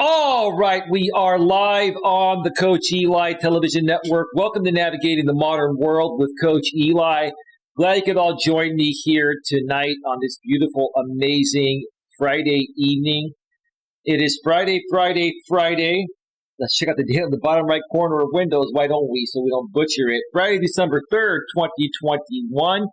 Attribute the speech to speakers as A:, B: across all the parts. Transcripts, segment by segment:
A: All right, we are live on the Coach Eli television network. Welcome to Navigating the Modern World with Coach Eli. Glad you could all join me here tonight on this beautiful, amazing Friday evening. It is Friday. Let's check out the date on the bottom right corner of Windows. Why don't we, so we don't butcher it? Friday, December 3rd, 2021.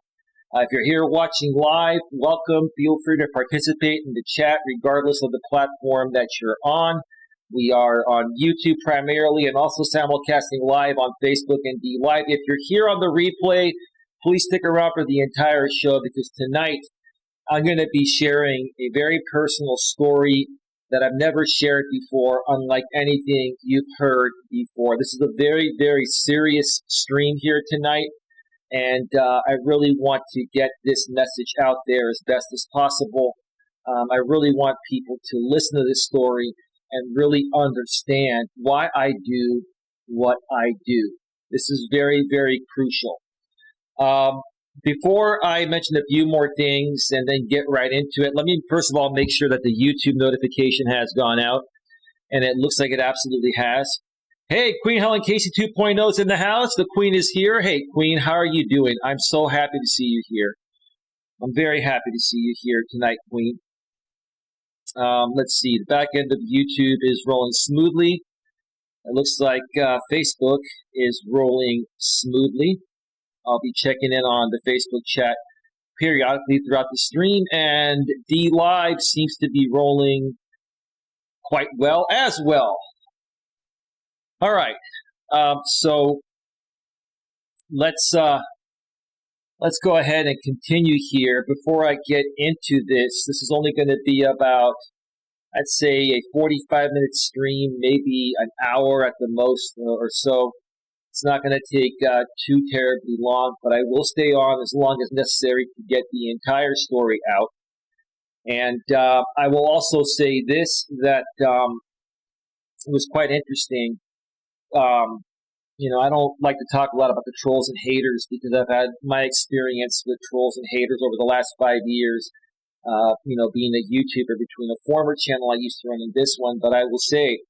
A: If you're here watching live, welcome. Feel free to participate in the chat regardless of the platform that you're on. We are on YouTube primarily and also simulcasting live on Facebook and D Live. If you're here on the replay, please stick around for the entire show because tonight I'm going to be sharing a very personal story that I've never shared before, unlike anything you've heard before. This is a very, very serious stream here tonight. And I really want to get this message out there as best as possible. I really want people to listen to this story and really understand why I do what I do. This is very, very crucial. Before I mention a few more things and then get right into it, let me first of all make sure that the YouTube notification has gone out. And it looks like it absolutely has. Hey, Queen Helen Casey 2.0 is in the house. The Queen is here. Hey, Queen, how are you doing? I'm so happy to see you here. I'm very happy to see you here tonight, Queen. Let's see. The back end of YouTube is rolling smoothly. It looks like Facebook is rolling smoothly. I'll be checking in on the Facebook chat periodically throughout the stream. And D Live seems to be rolling quite well as well. All right, so let's go ahead and continue here. Before I get into this, this is only going to be about, I'd say, a 45-minute stream, maybe an hour at the most or so. It's not going to take too terribly long, but I will stay on as long as necessary to get the entire story out. And I will also say this, that it was quite interesting. I don't like to talk a lot about the trolls and haters because I've had my experience with trolls and haters over the last 5 years, being a YouTuber between a former channel I used to run and this one. But I will say,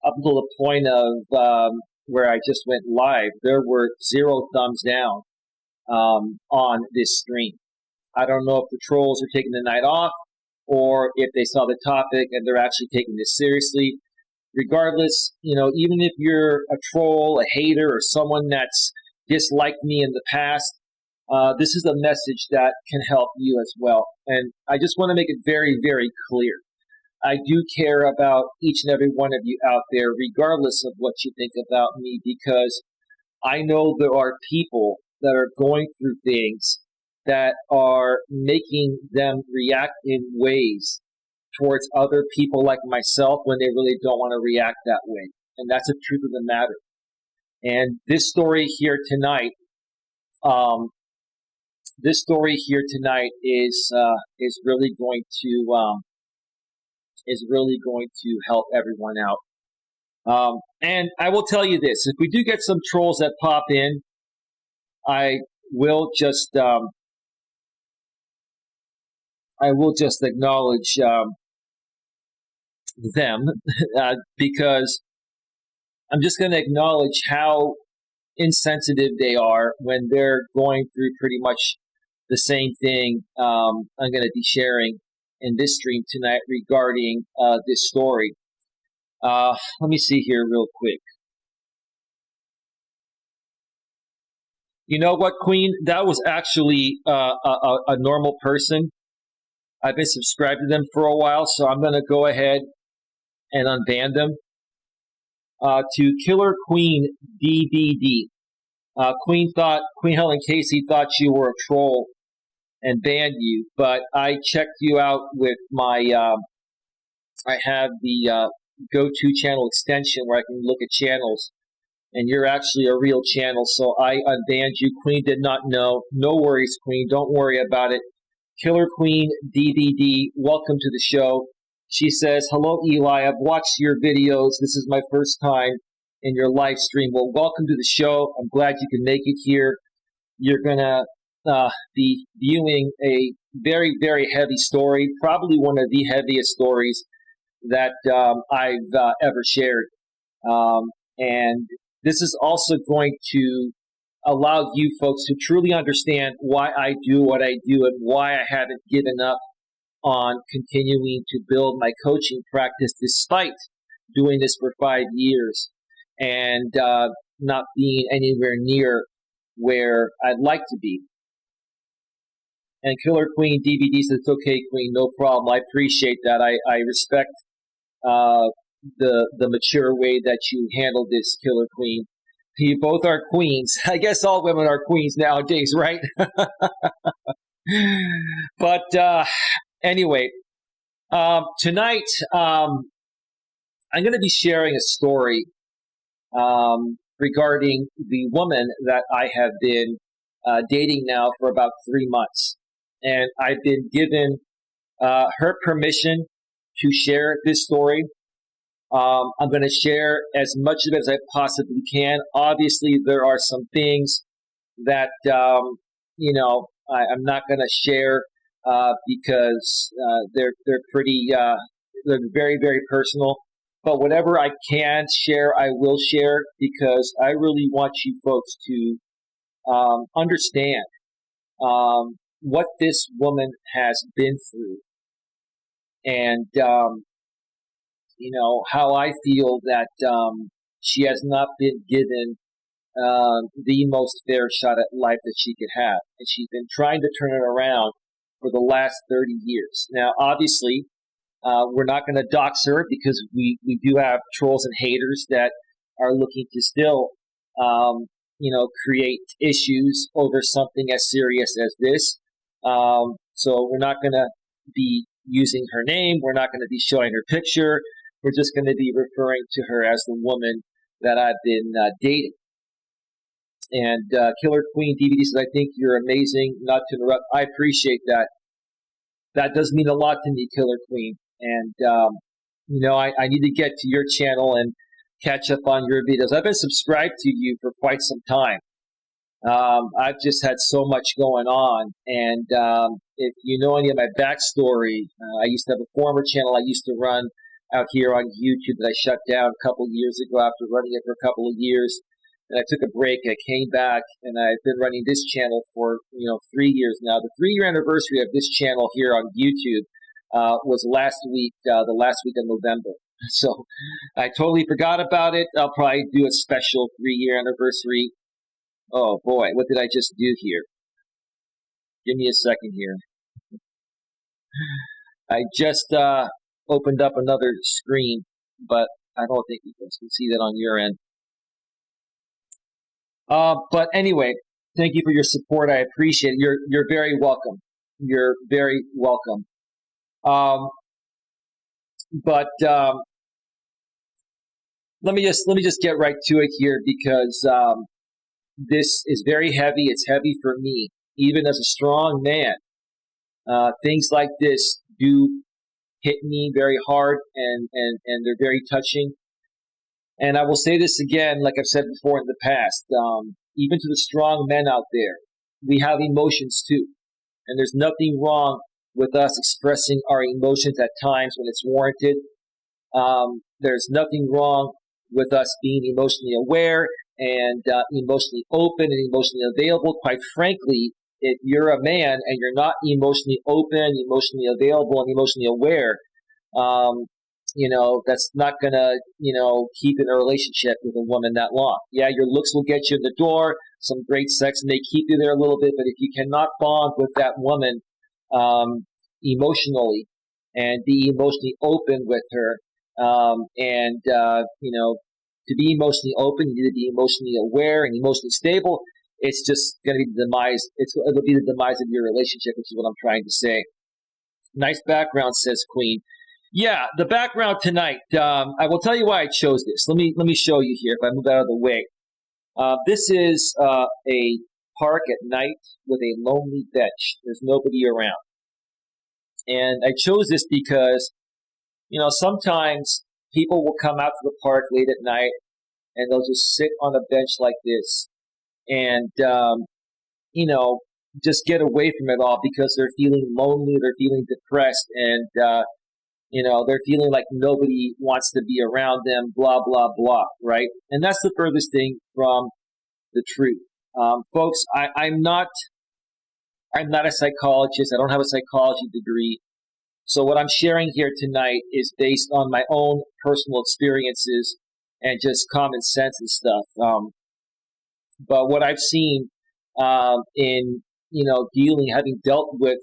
A: up until the point of where I just went live, there were 0 thumbs down on this stream. I don't know if the trolls are taking the night off or if they saw the topic and they're actually taking this seriously. Regardless, even if you're a troll, a hater, or someone that's disliked me in the past, this is a message that can help you as well. And I just want to make it very, very clear. I do care about each and every one of you out there, regardless of what you think about me, because I know there are people that are going through things that are making them react in ways towards other people like myself when they really don't want to react that way. And that's the truth of the matter. And this story here tonight, is really going to help everyone out. And I will tell you this: if we do get some trolls that pop in, I will just acknowledge them because I'm just going to acknowledge how insensitive they are when they're going through pretty much the same thing I'm going to be sharing in this stream tonight regarding this story. Let me see here real quick. You know what, Queen? That was actually a normal person. I've been subscribed to them for a while, so I'm going to go ahead and unban them. To Killer Queen DDD. Queen Helen Casey thought you were a troll and banned you, but I checked you out with my, I have the go-to channel extension where I can look at channels, and you're actually a real channel, so I unbanned you. Queen did not know. No worries, Queen. Don't worry about it. Killer Queen DDD, welcome to the show. She says, hello, Eli. I've watched your videos. This is my first time in your live stream. Well, welcome to the show. I'm glad you can make it here. You're going to be viewing a very, very heavy story, probably one of the heaviest stories that I've ever shared. And this is also going to allow you folks to truly understand why I do what I do and why I haven't given up on continuing to build my coaching practice despite doing this for 5 years and not being anywhere near where I'd like to be. And Killer Queen DVD says, it's okay, Queen, no problem. I appreciate that. I respect the mature way that you handle this, Killer Queen. You both are queens. I guess all women are queens nowadays, right? But anyway, tonight I'm going to be sharing a story regarding the woman that I have been dating now for about 3 months. And I've been given her permission to share this story. I'm going to share as much of it as I possibly can. Obviously, there are some things that, I'm not going to share because they're pretty, they're very, very personal. But whatever I can share, I will share because I really want you folks to understand what this woman has been through. And, how I feel that she has not been given the most fair shot at life that she could have. And she's been trying to turn it around for the last 30 years. Now, obviously, we're not going to dox her because we do have trolls and haters that are looking to still, create issues over something as serious as this. So we're not going to be using her name. We're not going to be showing her picture. We're just going to be referring to her as the woman that I've been dating. And Killer Queen DVD says, I think you're amazing. Not to interrupt. I appreciate that. That does mean a lot to me, Killer Queen. And, I need to get to your channel and catch up on your videos. I've been subscribed to you for quite some time. I've just had so much going on. And if you know any of my backstory, I used to have a former channel I used to run out here on YouTube that I shut down a couple of years ago after running it for a couple of years. And I took a break. I came back, and I've been running this channel for 3 years now. The 3-year anniversary of this channel here on YouTube was last week, the last week of November. So I totally forgot about it. I'll probably do a special 3-year anniversary. Oh boy, what did I just do here? Give me a second here. I just opened up another screen, but I don't think you guys can see that on your end. But anyway, thank you for your support. I appreciate it. You're very welcome. You're very welcome. But let me just get right to it here because this is very heavy. It's heavy for me, even as a strong man. Things like this do hit me very hard, and they're very touching. And I will say this again, like I've said before in the past, even to the strong men out there, we have emotions too. And there's nothing wrong with us expressing our emotions at times when it's warranted. There's nothing wrong with us being emotionally aware and emotionally open and emotionally available. Quite frankly, if you're a man and you're not emotionally open, emotionally available, and emotionally aware, that's not going to, keep in a relationship with a woman that long. Yeah, your looks will get you in the door. Some great sex may keep you there a little bit. But if you cannot bond with that woman emotionally and be emotionally open with her, to be emotionally open, you need to be emotionally aware and emotionally stable. It's just going to be the demise. It'll be the demise of your relationship, which is what I'm trying to say. Nice background, says Queen. Yeah, the background tonight. I will tell you why I chose this. Let me show you here. If I move out of the way, this is a park at night with a lonely bench. There's nobody around, and I chose this because sometimes people will come out to the park late at night and they'll just sit on a bench like this and just get away from it all because they're feeling lonely, they're feeling depressed, and They're feeling like nobody wants to be around them, blah, blah, blah, right? And that's the furthest thing from the truth. Folks, I'm not a psychologist. I don't have a psychology degree. So what I'm sharing here tonight is based on my own personal experiences and just common sense and stuff. But what I've seen in having dealt with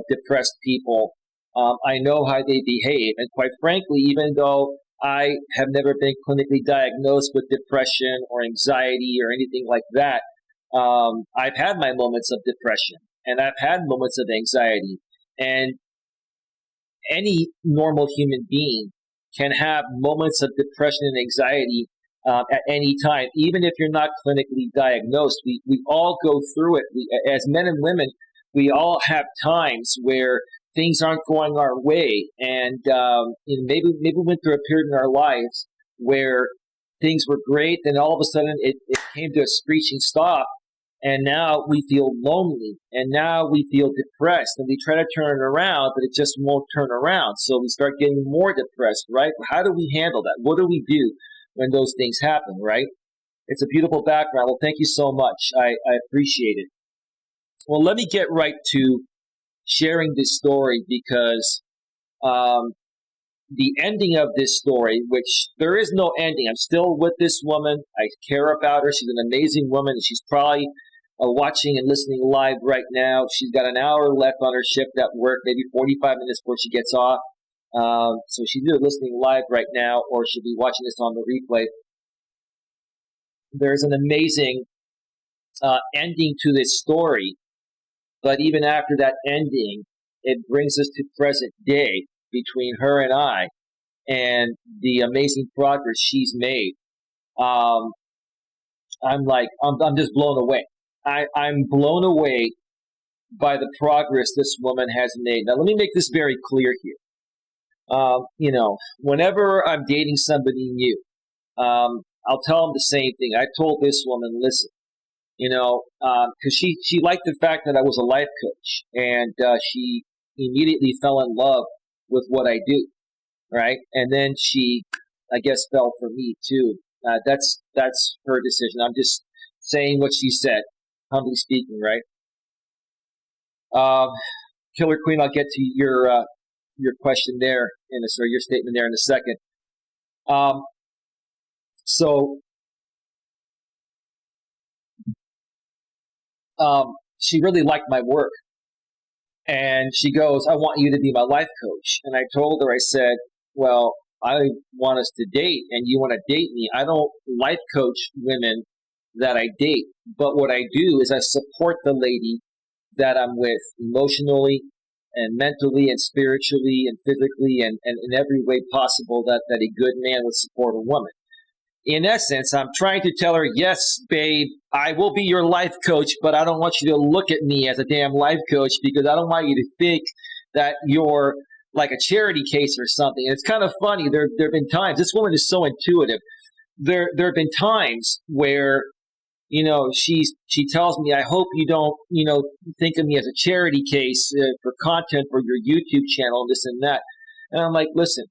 A: depressed people, I know how they behave, and quite frankly, even though I have never been clinically diagnosed with depression or anxiety or anything like that, I've had my moments of depression and I've had moments of anxiety, and any normal human being can have moments of depression and anxiety at any time, even if you're not clinically diagnosed. We all go through it. As men and women, we all have times where things aren't going our way, and maybe we went through a period in our lives where things were great, then all of a sudden it came to a screeching stop, and now we feel lonely, and now we feel depressed, and we try to turn it around, but it just won't turn around. So we start getting more depressed, right? How do we handle that? What do we do when those things happen, right? It's a beautiful background. Well, thank you so much. I appreciate it. Well, let me get right to sharing this story, because the ending of this story, which there is no ending. I'm still with this woman. I care about her. She's an amazing woman, and she's probably watching and listening live right now. She's got an hour left on her shift at work, maybe 45 minutes before she gets off. So she's either listening live right now or she'll be watching this on the replay. There's an amazing ending to this story, but even after that ending, it brings us to present day between her and I, and the amazing progress she's made. I'm just blown away. I'm blown away by the progress this woman has made. Now, let me make this very clear here. Whenever I'm dating somebody new, I'll tell them the same thing. I told this woman, listen, because she liked the fact that I was a life coach, and she immediately fell in love with what I do, right? And then she, I guess, fell for me too. That's her decision. I'm just saying what she said, humbly speaking, right? Killer Queen, I'll get to your question there or your statement there in a second. She really liked my work. And she goes, I want you to be my life coach. And I told her, I said, well, I want us to date, and you want to date me. I don't life coach women that I date. But what I do is I support the lady that I'm with emotionally and mentally and spiritually and physically and in every way possible that a good man would support a woman. In essence, I'm trying to tell her, yes, babe, I will be your life coach, but I don't want you to look at me as a damn life coach, because I don't want you to think that you're like a charity case or something. And it's kind of funny. There have been times, this woman is so intuitive. There have been times where, she tells me, I hope you don't, think of me as a charity case for content for your YouTube channel, this and that. And I'm like, listen,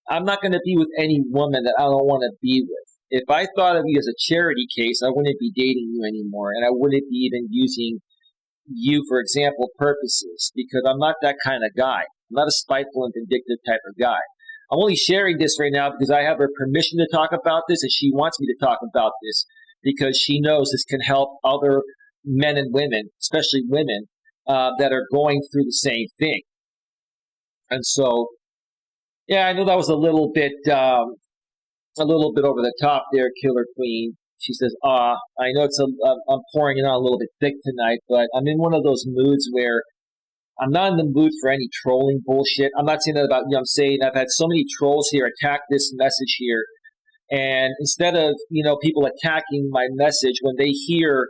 A: I'm not going to be with any woman that I don't want to be with. If I thought of you as a charity case, I wouldn't be dating you anymore, and I wouldn't be even using you for example purposes, because I'm not that kind of guy. I'm not a spiteful and vindictive type of guy. I'm only sharing this right now because I have her permission to talk about this, and she wants me to talk about this because she knows this can help other men and women, especially women, that are going through the same thing. And so, yeah, I know that was a little bit over the top there, Killer Queen. She says, I know I'm pouring it on a little bit thick tonight, but I'm in one of those moods where I'm not in the mood for any trolling bullshit. I'm not saying that about you. I'm saying I've had so many trolls here attack this message here. And instead of, people attacking my message, when they hear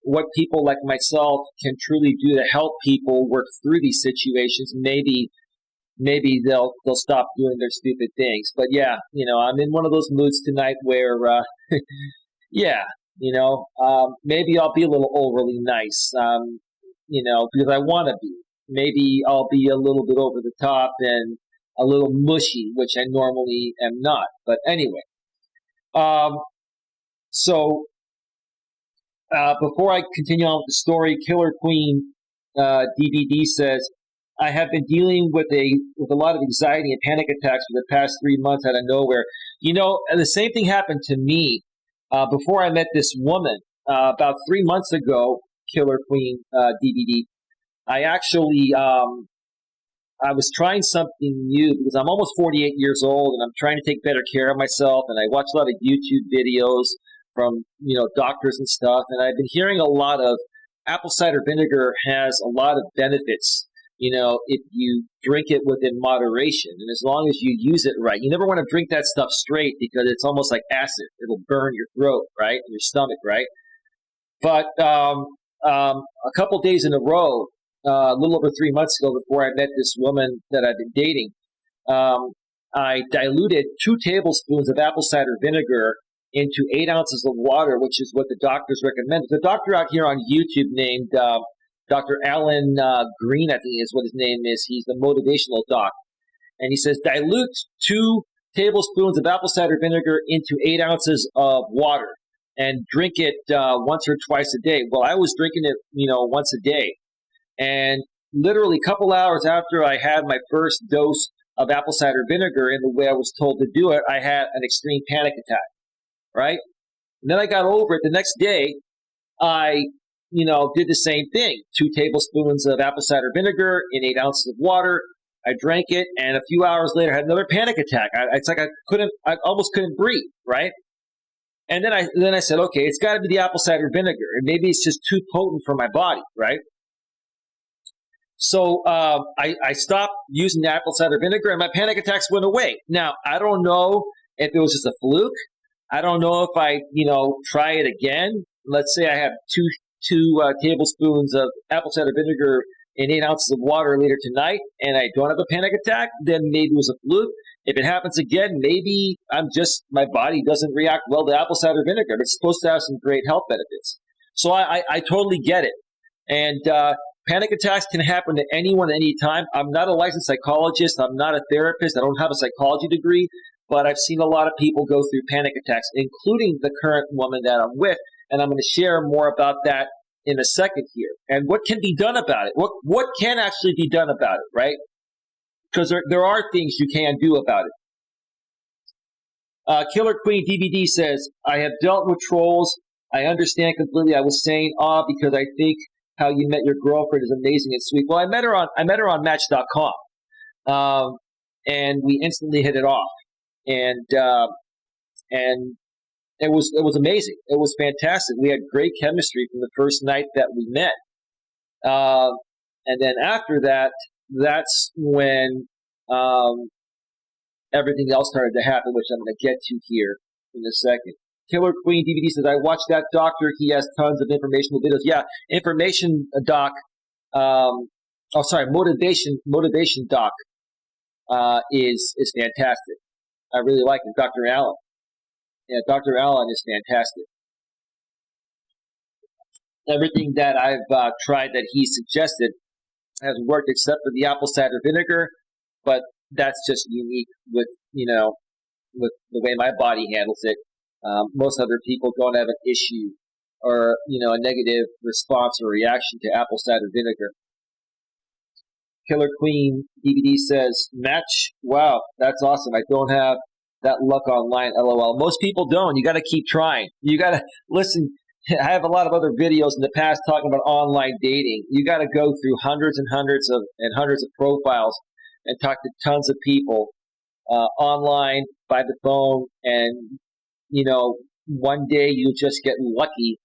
A: what people like myself can truly do to help people work through these situations, maybe they'll stop doing their stupid things. But yeah, I'm in one of those moods tonight where, maybe I'll be a little overly nice, because I want to be. maybe I'll be a little bit over the top and a little mushy, which I normally am not. But anyway, so before I continue on with the story, Killer Queen DVD says, I have been dealing with a lot of anxiety and panic attacks for the past 3 months out of nowhere. You know, the same thing happened to me before I met this woman about 3 months ago. Killer Queen DVD. I actually I was trying something new because I'm almost 48 years old and I'm trying to take better care of myself. And I watch a lot of YouTube videos from doctors and stuff. And I've been hearing a lot of apple cider vinegar has a lot of benefits. If you drink it within moderation and as long as you use it right. You never want to drink that stuff straight because it's almost like acid. It'll burn your throat, right? And your stomach, right? But a couple days in a row, a little over 3 months ago before I met this woman that I've been dating, I diluted 2 tablespoons of apple cider vinegar into 8 ounces of water, which is what the doctors recommend. There's a doctor out here on YouTube named Dr. Alan Green, I think is what his name is. He's the motivational doc. And he says, dilute 2 tablespoons of apple cider vinegar into 8 ounces of water and drink it once or twice a day. Well, I was drinking it, once a day. And literally a couple hours after I had my first dose of apple cider vinegar in the way I was told to do it, I had an extreme panic attack, right? And then I got over it. The next day, I did the same thing. 2 tablespoons of apple cider vinegar in 8 ounces of water. I drank it, and a few hours later, I had another panic attack. It's like I almost couldn't breathe, right? And then I said, okay, it's got to be the apple cider vinegar, and maybe it's just too potent for my body, right? So I stopped using the apple cider vinegar, and my panic attacks went away. Now I don't know if it was just a fluke. I don't know if I try it again. Let's say I have two tablespoons of apple cider vinegar in 8 ounces of water later tonight, and I don't have a panic attack, then maybe it was a fluke. If it happens again, maybe my body doesn't react well to apple cider vinegar. It's supposed to have some great health benefits. So I totally get it. And panic attacks can happen to anyone at any time. I'm not a licensed psychologist. I'm not a therapist. I don't have a psychology degree, but I've seen a lot of people go through panic attacks, including the current woman that I'm with. And I'm going to share more about that in a second here. And what can be done about it? What can actually be done about it, right? Because there are things you can do about it. Killer Queen DVD says, I have dealt with trolls. I understand completely. I was saying, because I think how you met your girlfriend is amazing and sweet. Well, I met her on Match.com, and we instantly hit it off. And it was amazing. It was fantastic. We had great chemistry from the first night that we met. And then after that, that's when everything else started to happen, which I'm going to get to here in a second. Killer Queen DVD says, I watched that doctor. He has tons of informational videos. Yeah, information doc. Motivation doc is fantastic. I really like it. Dr. Allen. Yeah, Dr. Allen is fantastic. Everything that I've tried that he suggested has worked except for the apple cider vinegar, but that's just unique with the way my body handles it. Most other people don't have an issue or a negative response or reaction to apple cider vinegar. Killer Queen DVD says, Match, wow, that's awesome. I don't have that luck online, LOL. Most people don't. You got to keep trying. You got to listen. I have a lot of other videos in the past talking about online dating. You got to go through hundreds and hundreds of profiles and talk to tons of people online, by the phone, and one day you'll just get lucky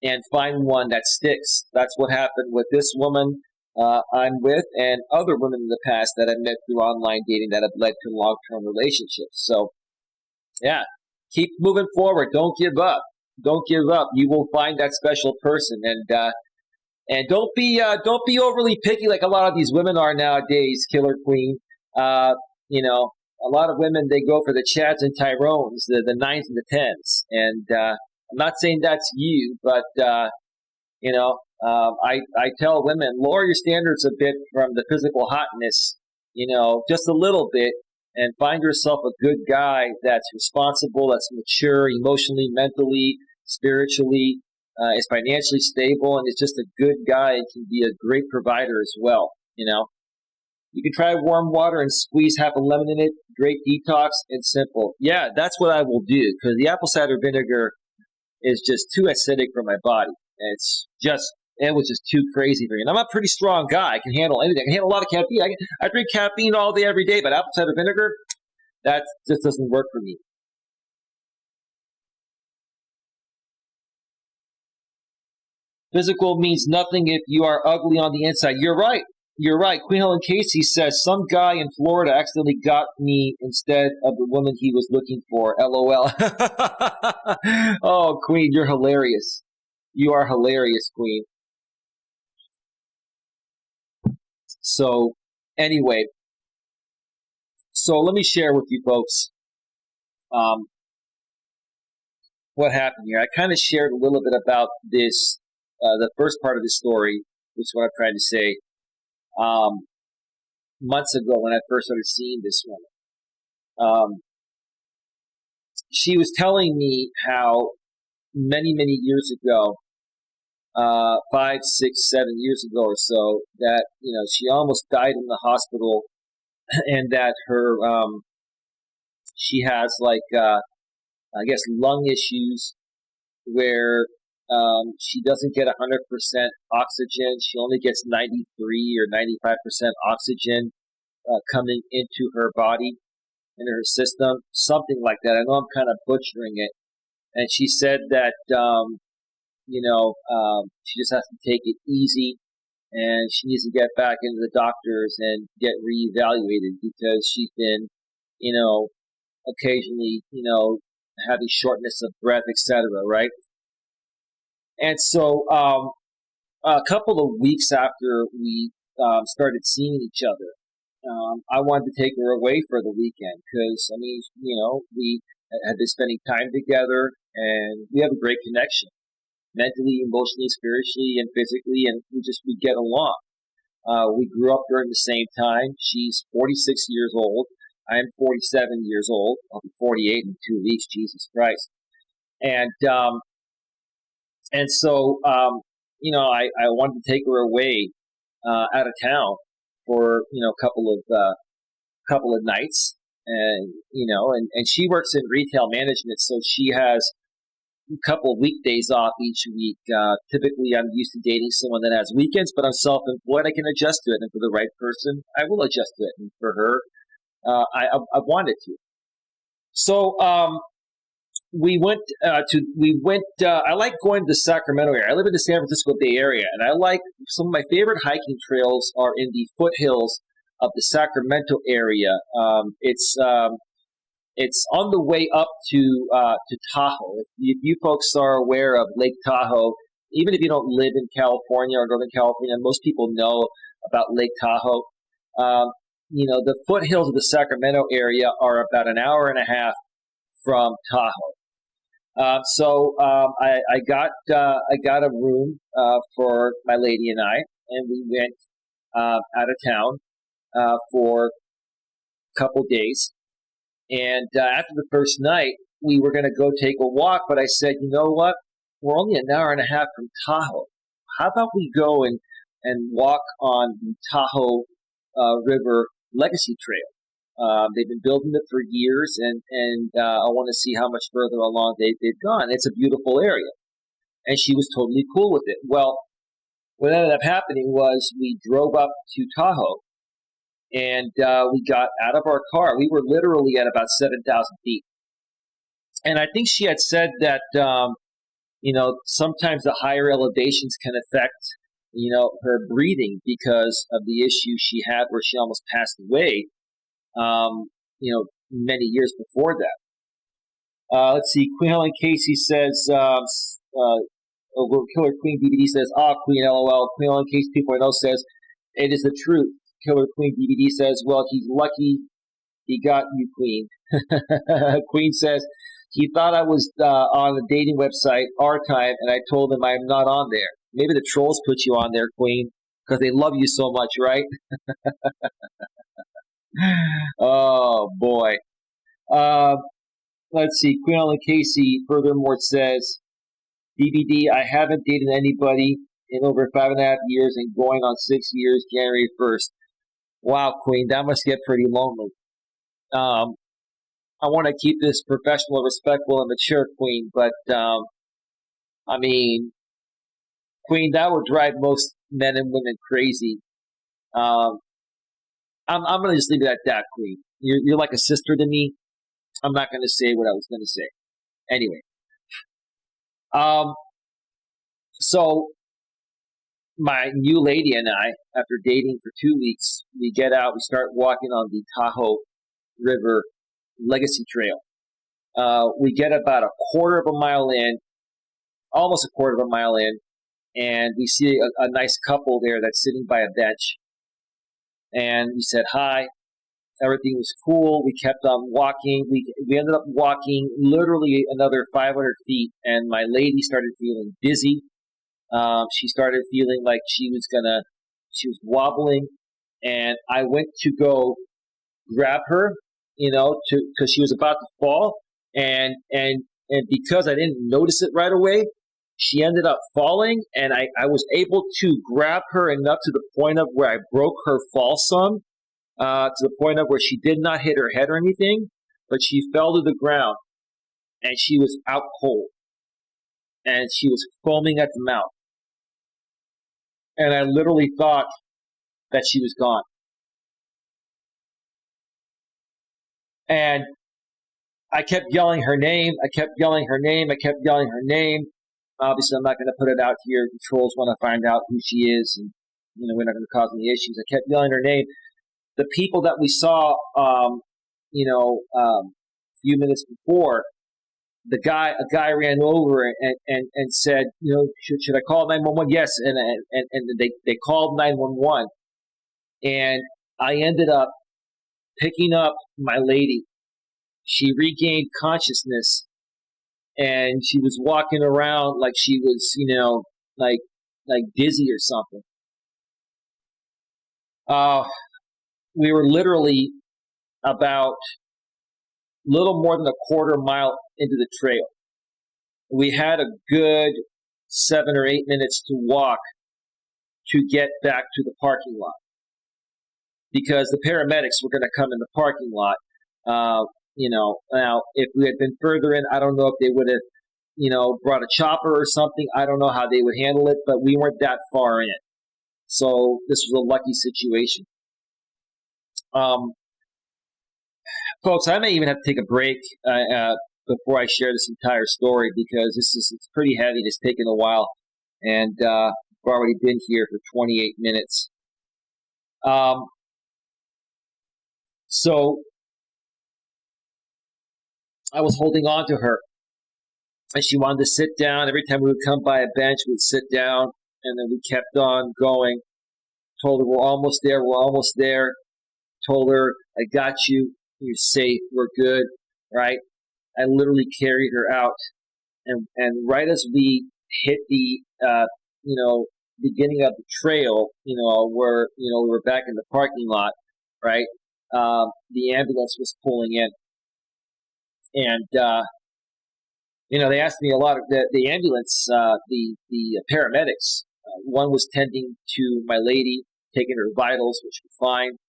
A: and find one that sticks. That's what happened with this woman I'm with and other women in the past that I've met through online dating that have led to long-term relationships. So, yeah, keep moving forward. Don't give up. Don't give up. You will find that special person, and don't be overly picky like a lot of these women are nowadays. Killer Queen, a lot of women, they go for the Chads and Tyrones, the 9s and the 10s, and I'm not saying that's you, but I tell women, lower your standards a bit from the physical hotness, just a little bit, and find yourself a good guy that's responsible, that's mature emotionally, mentally, spiritually, is financially stable, and is just a good guy and can be a great provider as well. You can try warm water and squeeze half a lemon in it. Great detox and simple. Yeah, that's what I will do, because the apple cider vinegar is just too acidic for my body. It was just too crazy for me. And I'm a pretty strong guy. I can handle anything. I can handle a lot of caffeine. I drink caffeine all day, every day, but apple cider vinegar, that just doesn't work for me. Physical means nothing if you are ugly on the inside. You're right. You're right. Queen Helen Casey says, some guy in Florida accidentally got me instead of the woman he was looking for. LOL. Oh, Queen, you're hilarious. You are hilarious, Queen. So, anyway, let me share with you folks what happened here. I kind of shared a little bit about this, the first part of the story, which is what I'm trying to say. Months ago when I first started seeing this woman. She was telling me how many, many years ago, 5, 6, 7 years ago or so, that, she almost died in the hospital and that she has I guess lung issues where she doesn't get 100% oxygen. She only gets 93 or 95% oxygen coming into her body, into her system, something like that. I know I'm kind of butchering it. And she said that, she just has to take it easy and she needs to get back into the doctors and get reevaluated because she's been, occasionally, having shortness of breath, etc., right? And so a couple of weeks after we started seeing each other, I wanted to take her away for the weekend because, we had been spending time together and we have a great connection, mentally, emotionally, spiritually, and physically, and we get along. We grew up during the same time. She's 46 years old. I am 47 years old. I'll be 48 in 2 weeks, Jesus Christ. And so, I wanted to take her away out of town for a couple of nights, and and she works in retail management, so she has a couple of weekdays off each week. Typically, I'm used to dating someone that has weekends, but I'm self-employed. I can adjust to it, and for the right person, I will adjust to it. And for her, I wanted to. So we went. I like going to the Sacramento area. I live in the San Francisco Bay Area, and I like some of my favorite hiking trails are in the foothills of the Sacramento area. It's on the way up to Tahoe. If you folks are aware of Lake Tahoe, even if you don't live in California or Northern California, most people know about Lake Tahoe. The foothills of the Sacramento area are about an hour and a half from Tahoe. So I got a room for my lady and I, and we went out of town for a couple days. And after the first night, we were going to go take a walk, but I said, you know what? We're only an hour and a half from Tahoe. How about we go and walk on the Tahoe River Legacy Trail? They've been building it for years, and I want to see how much further along they've gone. It's a beautiful area. And she was totally cool with it. Well, what ended up happening was we drove up to Tahoe, and we got out of our car. We were literally at about 7,000 feet. And I think she had said that, sometimes the higher elevations can affect, her breathing because of the issue she had where she almost passed away, many years before that. Let's see. Queen Helen Casey says, Killer Queen DVD says, Queen, LOL. Queen Helen Casey 2.0 says, it is the truth. Killer Queen DVD says, well, he's lucky he got you, Queen. Queen says, he thought I was on the dating website, Our Time, and I told him I'm not on there. Maybe the trolls put you on there, Queen, because they love you so much, right? Oh, boy. Uh, let's see. Queen Ellen Casey furthermore says, DVD, I haven't dated anybody in over 5.5 years and going on 6 years, January 1st. Wow, Queen, that must get pretty lonely. I want to keep this professional, respectful, and mature, Queen, but, I mean, Queen, that would drive most men and women crazy. Um, I'm going to just leave it at that, Queen. You're like a sister to me. I'm not going to say what I was going to say. Anyway. So my new lady and I, after dating for 2 weeks, we get out, we start walking on the Tahoe River Legacy Trail. We get about a quarter of a mile in, almost a quarter of a mile in, and we see a nice couple there that's sitting by a bench. And we said hi. Everything was cool. We kept on walking. We ended up walking literally another 500 feet, and my lady started feeling dizzy. She started feeling like she was wobbling, and I went to go grab her, because she was about to fall, and because I didn't notice it right away, she ended up falling, and I was able to grab her enough to the point of where I broke her fall some, to the point of where she did not hit her head or anything, but she fell to the ground, and she was out cold, and she was foaming at the mouth. And I literally thought that she was gone. And I kept yelling her name. I kept yelling her name. Obviously, I'm not going to put it out here. The trolls want to find out who she is, and we're not going to cause any issues. I kept yelling her name. The people that we saw, a few minutes before, a guy ran over and said, should I call 911? Yes, and they called 911, and I ended up picking up my lady. She regained consciousness, and she was walking around like she was, like dizzy or something. We were literally about little more than a quarter mile into the trail. We had a good 7 or 8 minutes to walk to get back to the parking lot, because the paramedics were going to come in the parking lot. Now if we had been further in, I don't know if they would have, brought a chopper or something. I don't know how they would handle it, but we weren't that far in. So this was a lucky situation. Folks, I may even have to take a break before I share this entire story, because it's pretty heavy. It's taken a while, and I've already been here for 28 minutes. So I was holding on to her, and she wanted to sit down. Every time we would come by a bench, we'd sit down, and then we kept on going. Told her, we're almost there. Told her, I got you. You're safe. We're good, right? I literally carried her out, and right as we hit the beginning of the trail, where we were back in the parking lot, right? The ambulance was pulling in, and they asked me a lot of the ambulance, the paramedics. One was tending to my lady, taking her vitals, which were fine.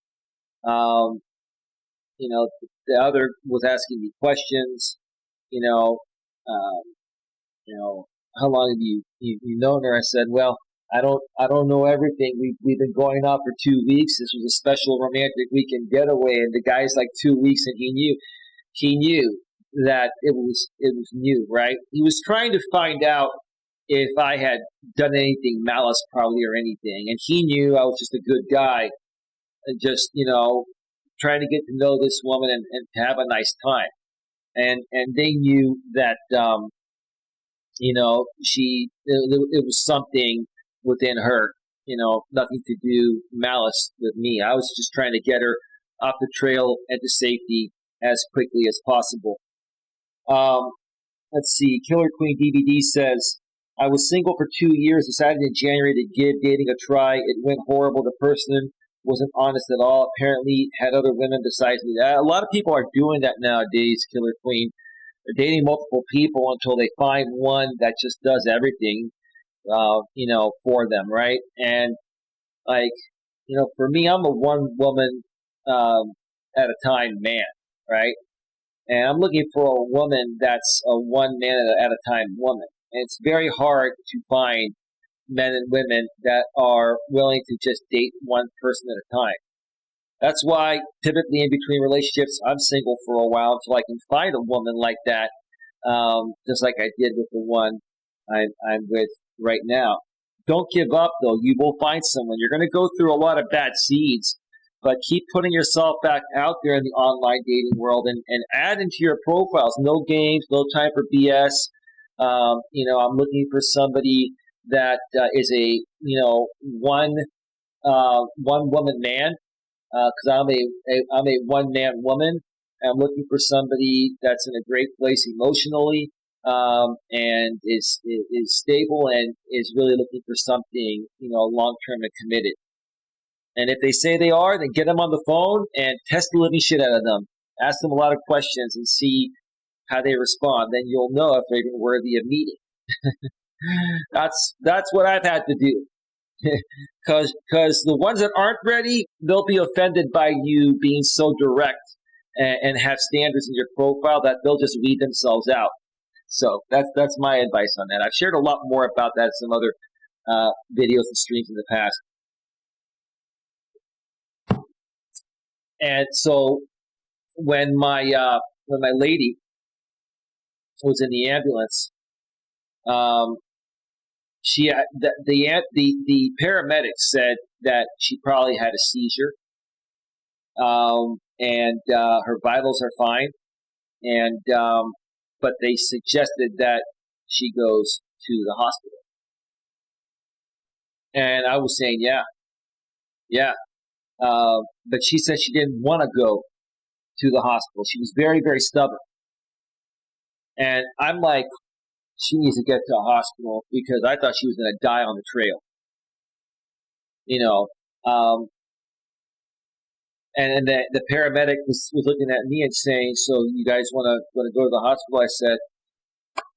A: The other was asking me questions. How long have you known her? I said, well, I don't know everything. We've been going out for 2 weeks. This was a special romantic weekend getaway, and the guy's like 2 weeks, and he knew that it was new, right? He was trying to find out if I had done anything malice, probably, or anything, and he knew I was just a good guy, and just trying to get to know this woman and to have a nice time, and they knew that it was something within her, nothing to do malice with me. I was just trying to get her off the trail and to safety as quickly as possible. Let's see. Killer Queen DVD says, I was single for 2 years, decided in January to give dating a try. It went horrible. The person wasn't honest at all. Apparently had other women besides me. A lot of people are doing that nowadays, Killer Queen. They're dating multiple people until they find one that just does everything, for them, right? And like, for me, I'm a one woman at a time man, right? And I'm looking for a woman that's a one man at a time woman. And it's very hard to find men and women that are willing to just date one person at a time. That's why typically in between relationships, I'm single for a while until I can find a woman like that, just like I did with the one I'm with right now. Don't give up, though. You will find someone. You're going to go through a lot of bad seeds, but keep putting yourself back out there in the online dating world and add into your profiles. No games, no time for BS. I'm looking for somebody that is a one woman man, because I'm a one man woman. I'm looking for somebody that's in a great place emotionally, and is stable and is really looking for something long term and committed. And if they say they are, then get them on the phone and test the living shit out of them. Ask them a lot of questions and see how they respond. Then you'll know if they're even worthy of meeting. That's what I've had to do. Because the ones that aren't ready, they'll be offended by you being so direct and have standards in your profile that they'll just weed themselves out. So that's my advice on that. I've shared a lot more about that in some other videos and streams in the past. And so when my lady was in the ambulance, the paramedics said that she probably had a seizure, and her vitals are fine, and but they suggested that she goes to the hospital. And I was saying, yeah. But she said she didn't want to go to the hospital. She was very, very stubborn. And I'm like, she needs to get to a hospital because I thought she was going to die on the trail. And the paramedic was looking at me and saying, "So you guys want to go to the hospital?" I said,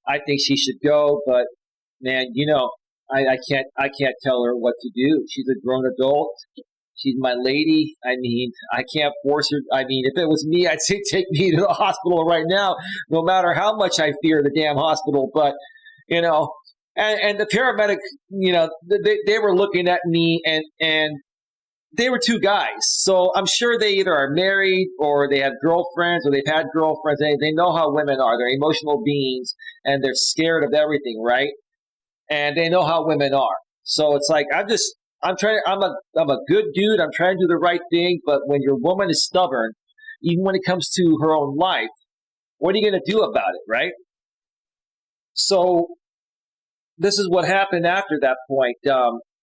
A: "I think she should go, but man, I can't tell her what to do. She's a grown adult. She's my lady. I mean, I can't force her. I mean, if it was me, I'd say take me to the hospital right now, no matter how much I fear the damn hospital." But, and the paramedic, they were looking at me and they were two guys. So I'm sure they either are married or they have girlfriends or they've had girlfriends. They know how women are. They're emotional beings and they're scared of everything, right? And they know how women are. So it's like, I'm a good dude. I'm trying to do the right thing. But when your woman is stubborn, even when it comes to her own life, what are you going to do about it, right? So this is what happened after that point.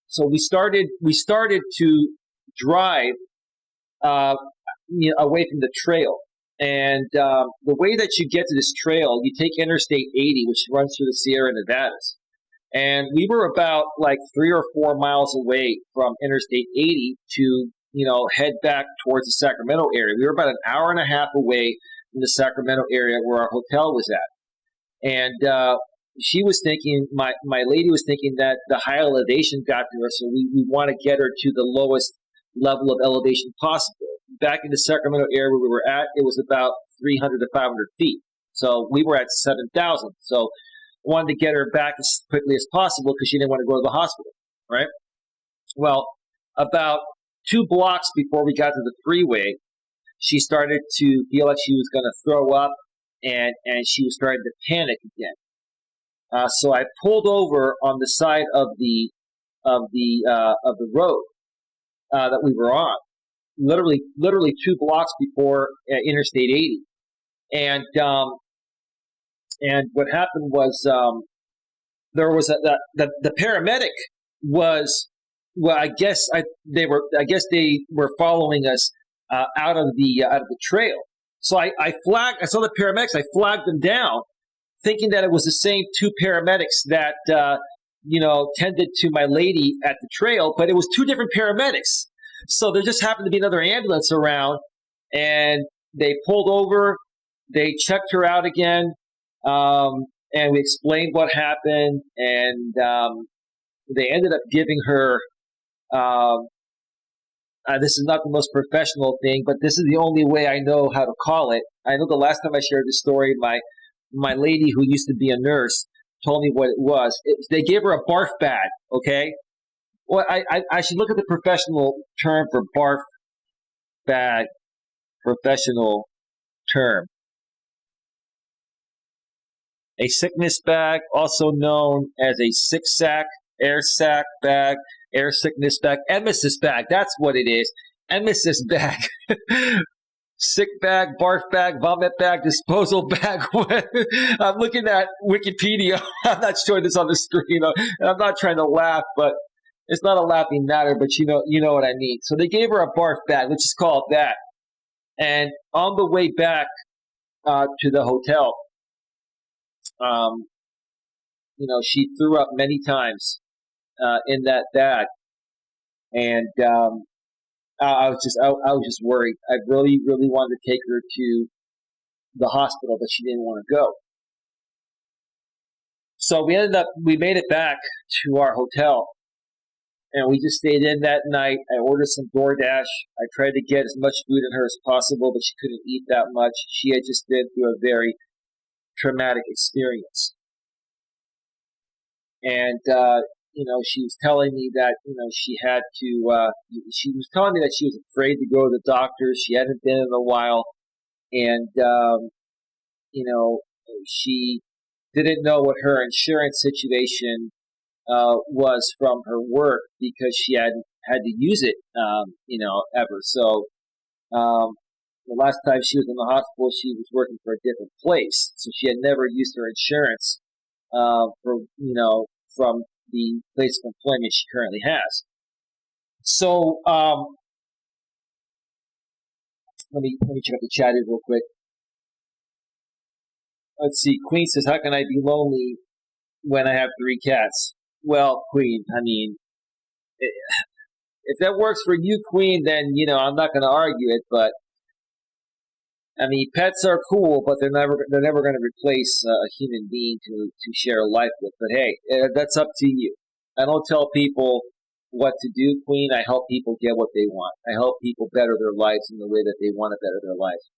A: So we started to drive away from the trail. And the way that you get to this trail, you take Interstate 80, which runs through the Sierra Nevadas. And we were about like 3 or 4 miles away from Interstate 80 to, head back towards the Sacramento area. We were about an hour and a half away from the Sacramento area where our hotel was at. And she was thinking, my lady was thinking that the high elevation got to her, so we want to get her to the lowest level of elevation possible. Back in the Sacramento area where we were at, it was about 300 to 500 feet. So we were at 7,000. So wanted to get her back as quickly as possible because she didn't want to go to the hospital, right? Well, about 2 blocks before we got to the freeway, she started to feel like she was going to throw up, and she was starting to panic again. So I pulled over on the side of the road that we were on, literally 2 blocks before Interstate 80, and what happened was there was the paramedic was, well, I guess they were following us out of the trail. So I saw the paramedics. I flagged them down, thinking that it was the same two paramedics that, tended to my lady at the trail, but it was two different paramedics. So there just happened to be another ambulance around, and they pulled over, they checked her out again, and we explained what happened, and they ended up giving her, this is not the most professional thing, but this is the only way I know how to call it. I know the last time I shared this story, my lady who used to be a nurse told me what it was. They gave her a barf bag, okay? Well, I should look at the professional term for barf bag, professional term. A sickness bag, also known as a sick sack, air sack bag, air sickness bag, emesis bag. That's what it is. Emesis bag. Sick bag, barf bag, vomit bag, disposal bag. I'm looking at Wikipedia. I'm not showing this on the screen. And I'm not trying to laugh, but it's not a laughing matter, but you know what I mean. So they gave her a barf bag. Let's just call it that. And on the way back to the hotel, she threw up many times in that bag, and I was just worried. I really, really wanted to take her to the hospital, but she didn't want to go. So we made it back to our hotel, and we just stayed in that night. I ordered some DoorDash. I tried to get as much food in her as possible, but she couldn't eat that much. She had just been through a very traumatic experience. And, she was telling me that, she had to, she was telling me that she was afraid to go to the doctor. She hadn't been in a while. And, she didn't know what her insurance situation was from her work because she hadn't had to use it, ever. So, the last time she was in the hospital, she was working for a different place. So she had never used her insurance, from the place of employment she currently has. So, let me check the chat here real quick. Let's see. Queen says, how can I be lonely when I have 3 cats? Well, Queen, I mean, if that works for you, Queen, then, I'm not going to argue it, but I mean, pets are cool, but they're never going to replace a human being to share a life with. But hey, that's up to you. I don't tell people what to do, Queen. I help people get what they want. I help people better their lives in the way that they want to better their lives.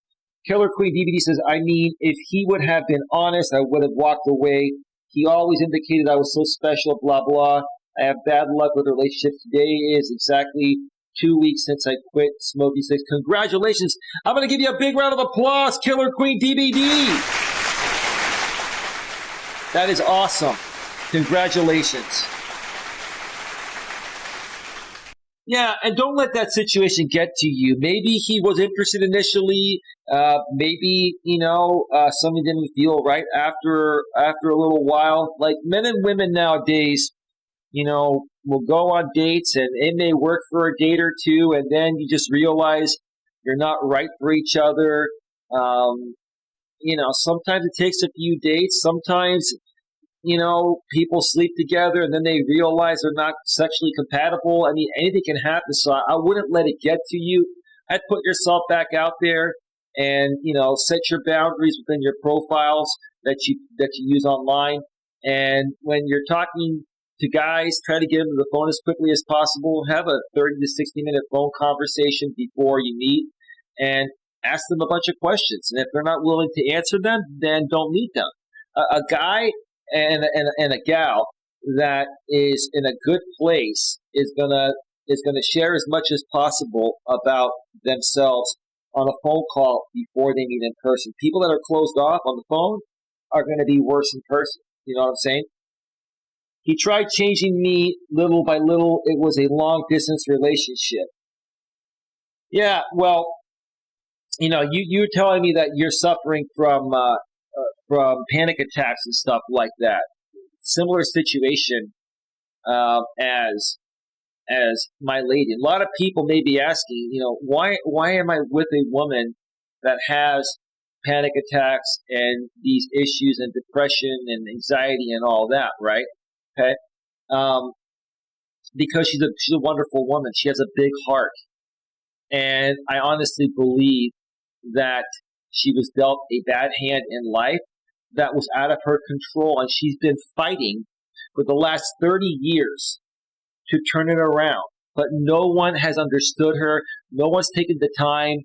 A: Killer Queen DVD says, I mean, if he would have been honest, I would have walked away. He always indicated I was so special, blah, blah. I have bad luck with relationships. Today is exactly 2 weeks since I quit smoking cigs. Congratulations. I'm going to give you a big round of applause, Killer Queen DVD. That is awesome. Congratulations. Yeah, and don't let that situation get to you. Maybe he was interested initially. Maybe, something didn't feel right after a little while. Like men and women nowadays, will go on dates and it may work for a date or two, and then you just realize you're not right for each other. Sometimes it takes a few dates. Sometimes, people sleep together and then they realize they're not sexually compatible. I mean, anything can happen. So I wouldn't let it get to you. I'd put yourself back out there and, set your boundaries within your profiles that you use online. And when you're talking to guys, try to get them to the phone as quickly as possible. Have a 30 to 60-minute phone conversation before you meet and ask them a bunch of questions. And if they're not willing to answer them, then don't meet them. A guy and a gal that is in a good place is gonna share as much as possible about themselves on a phone call before they meet in person. People that are closed off on the phone are going to be worse in person. You know what I'm saying? He tried changing me little by little. It was a long-distance relationship. Yeah, well, you're telling me that you're suffering from panic attacks and stuff like that. Similar situation as my lady. A lot of people may be asking, why am I with a woman that has panic attacks and these issues and depression and anxiety and all that, right? Okay. Because she's a wonderful woman. She has a big heart. And I honestly believe that she was dealt a bad hand in life that was out of her control. And she's been fighting for the last 30 years to turn it around. But no one has understood her. No one's taken the time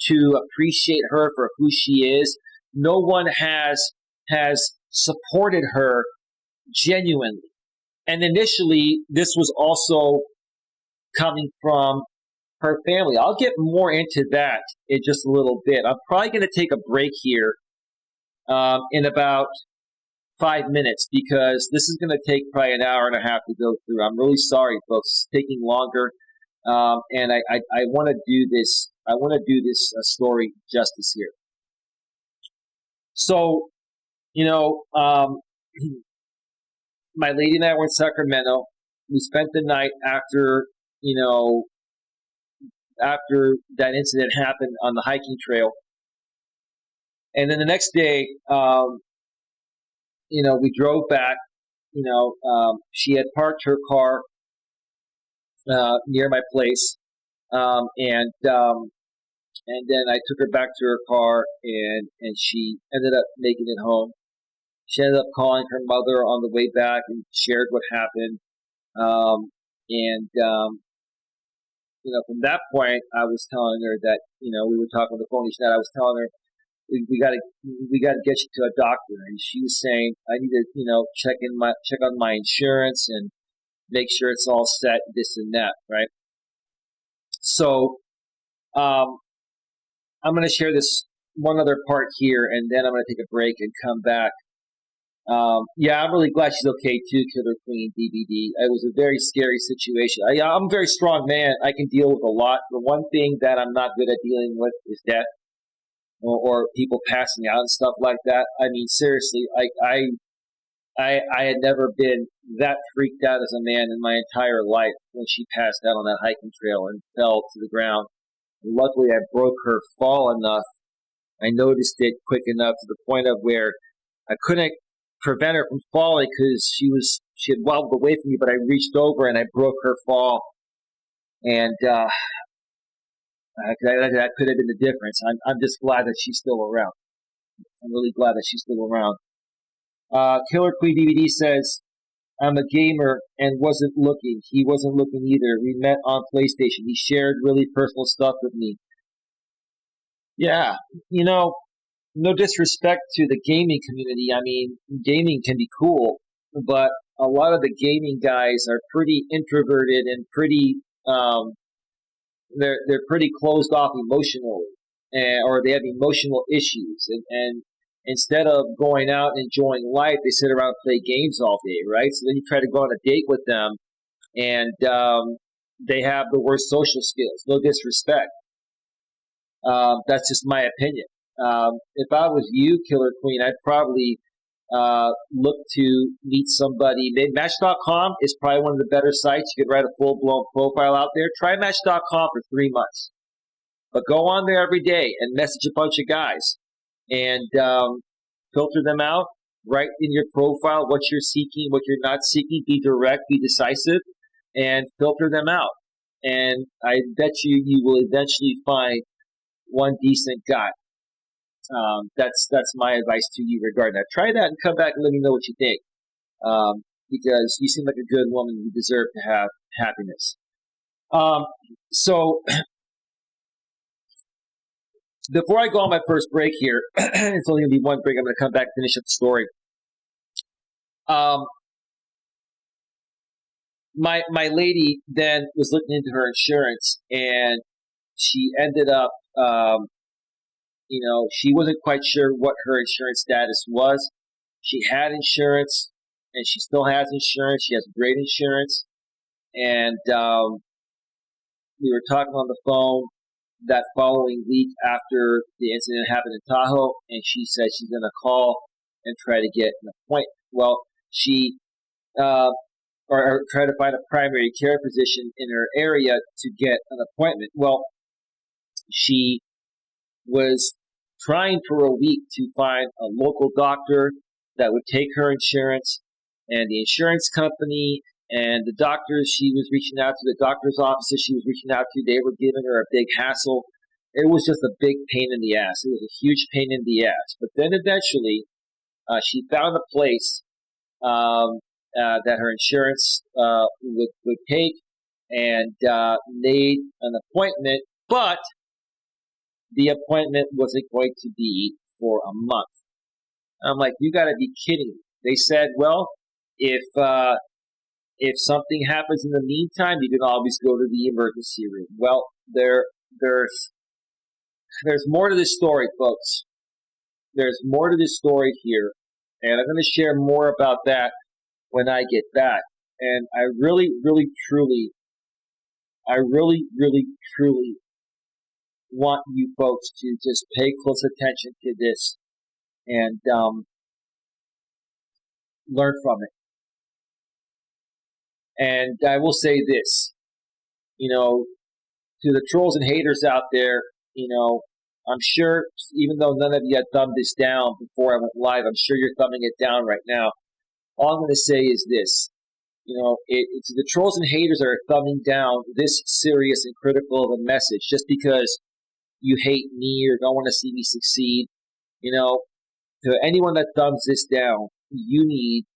A: to appreciate her for who she is. No one has supported her genuinely. And initially, this was also coming from her family. I'll get more into that in just a little bit. I'm probably going to take a break here in about 5 minutes because this is going to take probably an hour and a half to go through. I'm really sorry, folks. It's taking longer, and I want to do this. I want to do this story justice here. So, my lady and I were in Sacramento. We spent the night after that incident happened on the hiking trail. And then the next day, we drove back. She had parked her car near my place, and then I took her back to her car, and she ended up making it home. She ended up calling her mother on the way back and shared what happened. From that point, I was telling her that we were talking on the phone each night. I was telling her we got to get you to a doctor, and she was saying I need to check on my insurance and make sure it's all set, this and that, right? So I'm going to share this one other part here, and then I'm going to take a break and come back. I'm really glad she's okay too, Killer Queen DVD. It was a very scary situation. I'm a very strong man. I can deal with a lot. The one thing that I'm not good at dealing with is death or people passing out and stuff like that. I mean, seriously, I had never been that freaked out as a man in my entire life when she passed out on that hiking trail and fell to the ground. And luckily, I broke her fall enough. I noticed it quick enough to the point of where I couldn't prevent her from falling because she had wobbled away from me, but I reached over and I broke her fall, and that could have been the difference. I'm just glad that she's still around. I'm really glad that she's still around. Killer Queen DVD says, I'm a gamer and wasn't looking. He wasn't looking either. We met on PlayStation. He shared really personal stuff with me. Yeah, no disrespect to the gaming community. I mean, gaming can be cool, but a lot of the gaming guys are pretty introverted and pretty they're pretty closed off emotionally, or they have emotional issues. And instead of going out and enjoying life, they sit around and play games all day, right? So then you try to go on a date with them, and they have the worst social skills. No disrespect. That's just my opinion. If I was you, Killer Queen, I'd probably look to meet somebody. Match.com is probably one of the better sites. You could write a full-blown profile out there. Try Match.com for 3 months. But go on there every day and message a bunch of guys and filter them out. Write in your profile what you're seeking, what you're not seeking. Be direct, be decisive, and filter them out. And I bet you will eventually find one decent guy. That's my advice to you regarding that. Try that and come back and let me know what you think. Because you seem like a good woman. You deserve to have happiness. So before I go on my first break here, it's only going to be one break. I'm going to come back and finish up the story. My lady then was looking into her insurance, and she ended up she wasn't quite sure what her insurance status was. She had insurance, and she still has insurance. She has great insurance. And we were talking on the phone that following week after the incident happened in Tahoe, and she said she's going to call and try to get an appointment. Well, she or try to find a primary care physician in her area to get an appointment. Well, she was trying for a week to find a local doctor that would take her insurance, and the insurance company and the doctors she was reaching out to, the doctor's offices she was reaching out to, they were giving her a big hassle. It was just a big pain in the ass. It was a huge pain in the ass. But then eventually, she found a place that her insurance would take, and made an appointment, but the appointment wasn't going to be for a month. I'm like, you got to be kidding me. They said, well, if something happens in the meantime, you can always go to the emergency room. Well, there's more to this story, folks. There's more to this story here, and I'm going to share more about that when I get back. And I really, really, truly want you folks to just pay close attention to this and learn from it. And I will say this, to the trolls and haters out there, I'm sure, even though none of you had thumbed this down before I went live, I'm sure you're thumbing it down right now. All I'm going to say is this. It's the trolls and haters that are thumbing down this serious and critical of a message just because you hate me or don't want to see me succeed. To anyone that thumbs this down, you need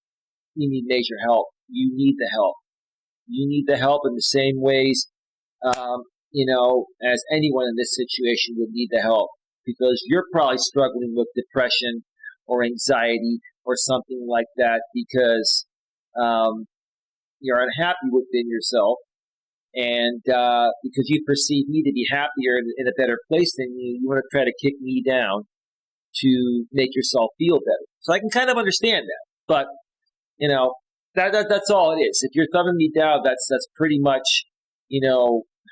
A: major help. You need the help. You need the help in the same ways, as anyone in this situation would need the help, because you're probably struggling with depression or anxiety or something like that because you're unhappy within yourself, and because you perceive me to be happier in a better place than you, you want to try to kick me down to make yourself feel better. So I can kind of understand that, but that's all it is. If you're thumbing me down, that's pretty much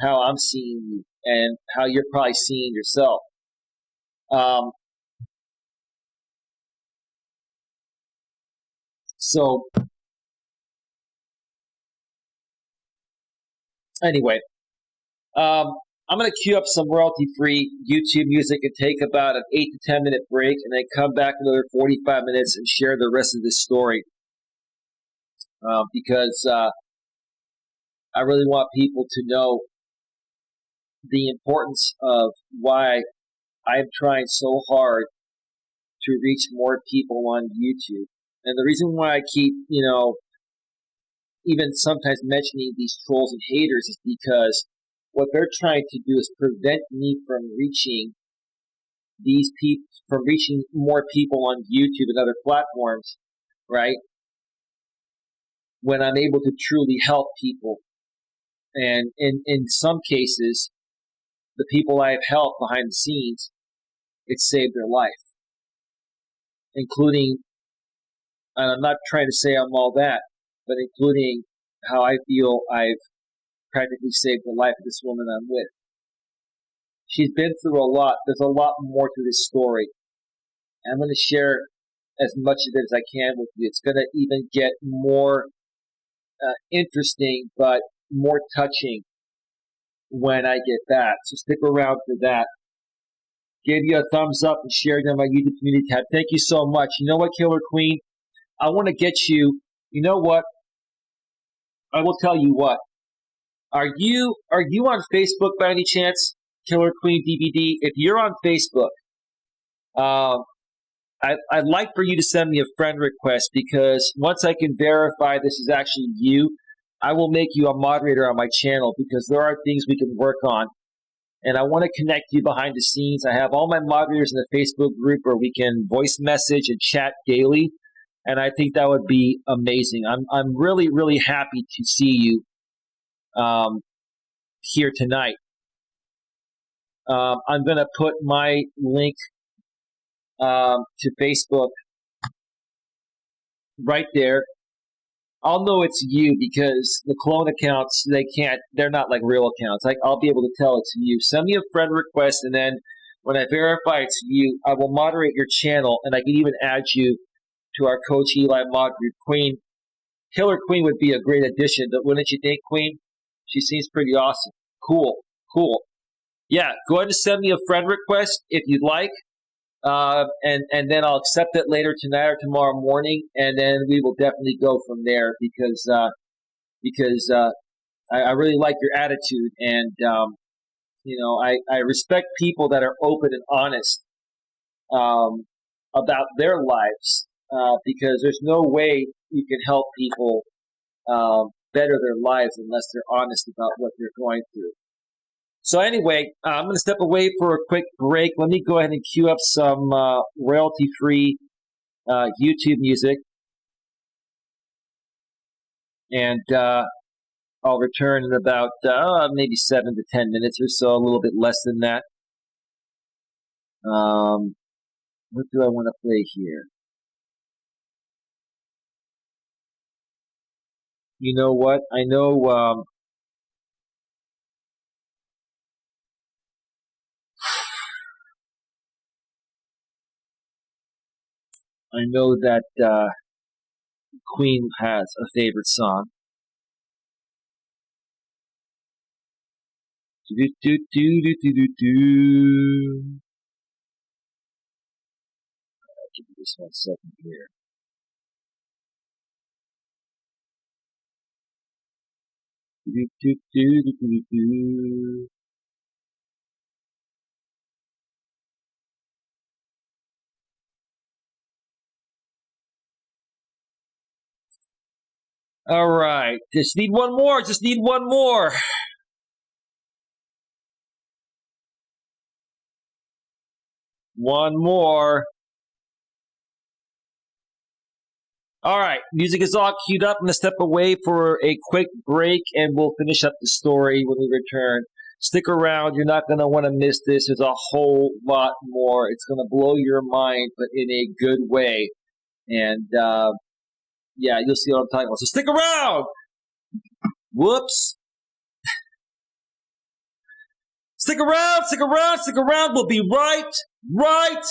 A: how I'm seeing you and how you're probably seeing yourself. So anyway, I'm going to queue up some royalty-free YouTube music and take about an 8 to 10 minute break, and then come back another 45 minutes and share the rest of this story. Because I really want people to know the importance of why I'm trying so hard to reach more people on YouTube. And the reason why I keep, even sometimes mentioning these trolls and haters is because what they're trying to do is prevent me from reaching reaching more people on YouTube and other platforms, right? When I'm able to truly help people. And in some cases, the people I've helped behind the scenes, it saved their life. Including, and I'm not trying to say I'm all that, but including how I feel I've practically saved the life of this woman I'm with. She's been through a lot. There's a lot more to this story. I'm going to share as much of it as I can with you. It's going to even get more interesting, but more touching when I get back. So stick around for that. Give you a thumbs up and share it on my YouTube community tab. Thank you so much. You know what, Killer Queen? I want to get you. You know what? I will tell you what. Are you on Facebook by any chance, Killer Queen DVD? If you're on Facebook, I'd like for you to send me a friend request, because once I can verify this is actually you, I will make you a moderator on my channel, because there are things we can work on. And I want to connect you behind the scenes. I have all my moderators in the Facebook group where we can voice message and chat daily. And I think that would be amazing. I'm really, really happy to see you here tonight. I'm going to put my link to Facebook right there. I'll know it's you because the clone accounts, they're not like real accounts. I'll be able to tell it's you. Send me a friend request, and then when I verify it's you, I will moderate your channel, and I can even add you to our Coach Eli mod group. Queen, Killer Queen would be a great addition, wouldn't you think, Queen? She seems pretty awesome. Cool. Yeah, go ahead and send me a friend request if you'd like. and then I'll accept it later tonight or tomorrow morning, and then we will definitely go from there because I really like your attitude, and I respect people that are open and honest about their lives, because there's no way you can help people better their lives unless they're honest about what they're going through. So anyway, I'm going to step away for a quick break. Let me go ahead and cue up some royalty-free YouTube music, and I'll return in about maybe 7 to 10 minutes or so, a little bit less than that. What do I want to play here? You know what? I know that Queen has a favorite song. Do do do do do do do. Give me this 1 second here. Do do do do do do. All right, just need one more. Just need one more. One more. All right, music is all queued up. I'm going to step away for a quick break, and we'll finish up the story when we return. Stick around. You're not going to want to miss this. There's a whole lot more. It's going to blow your mind, but in a good way. And, yeah, you'll see what I'm talking about. So stick around. Whoops. Stick around, stick around, stick around. We'll be right back.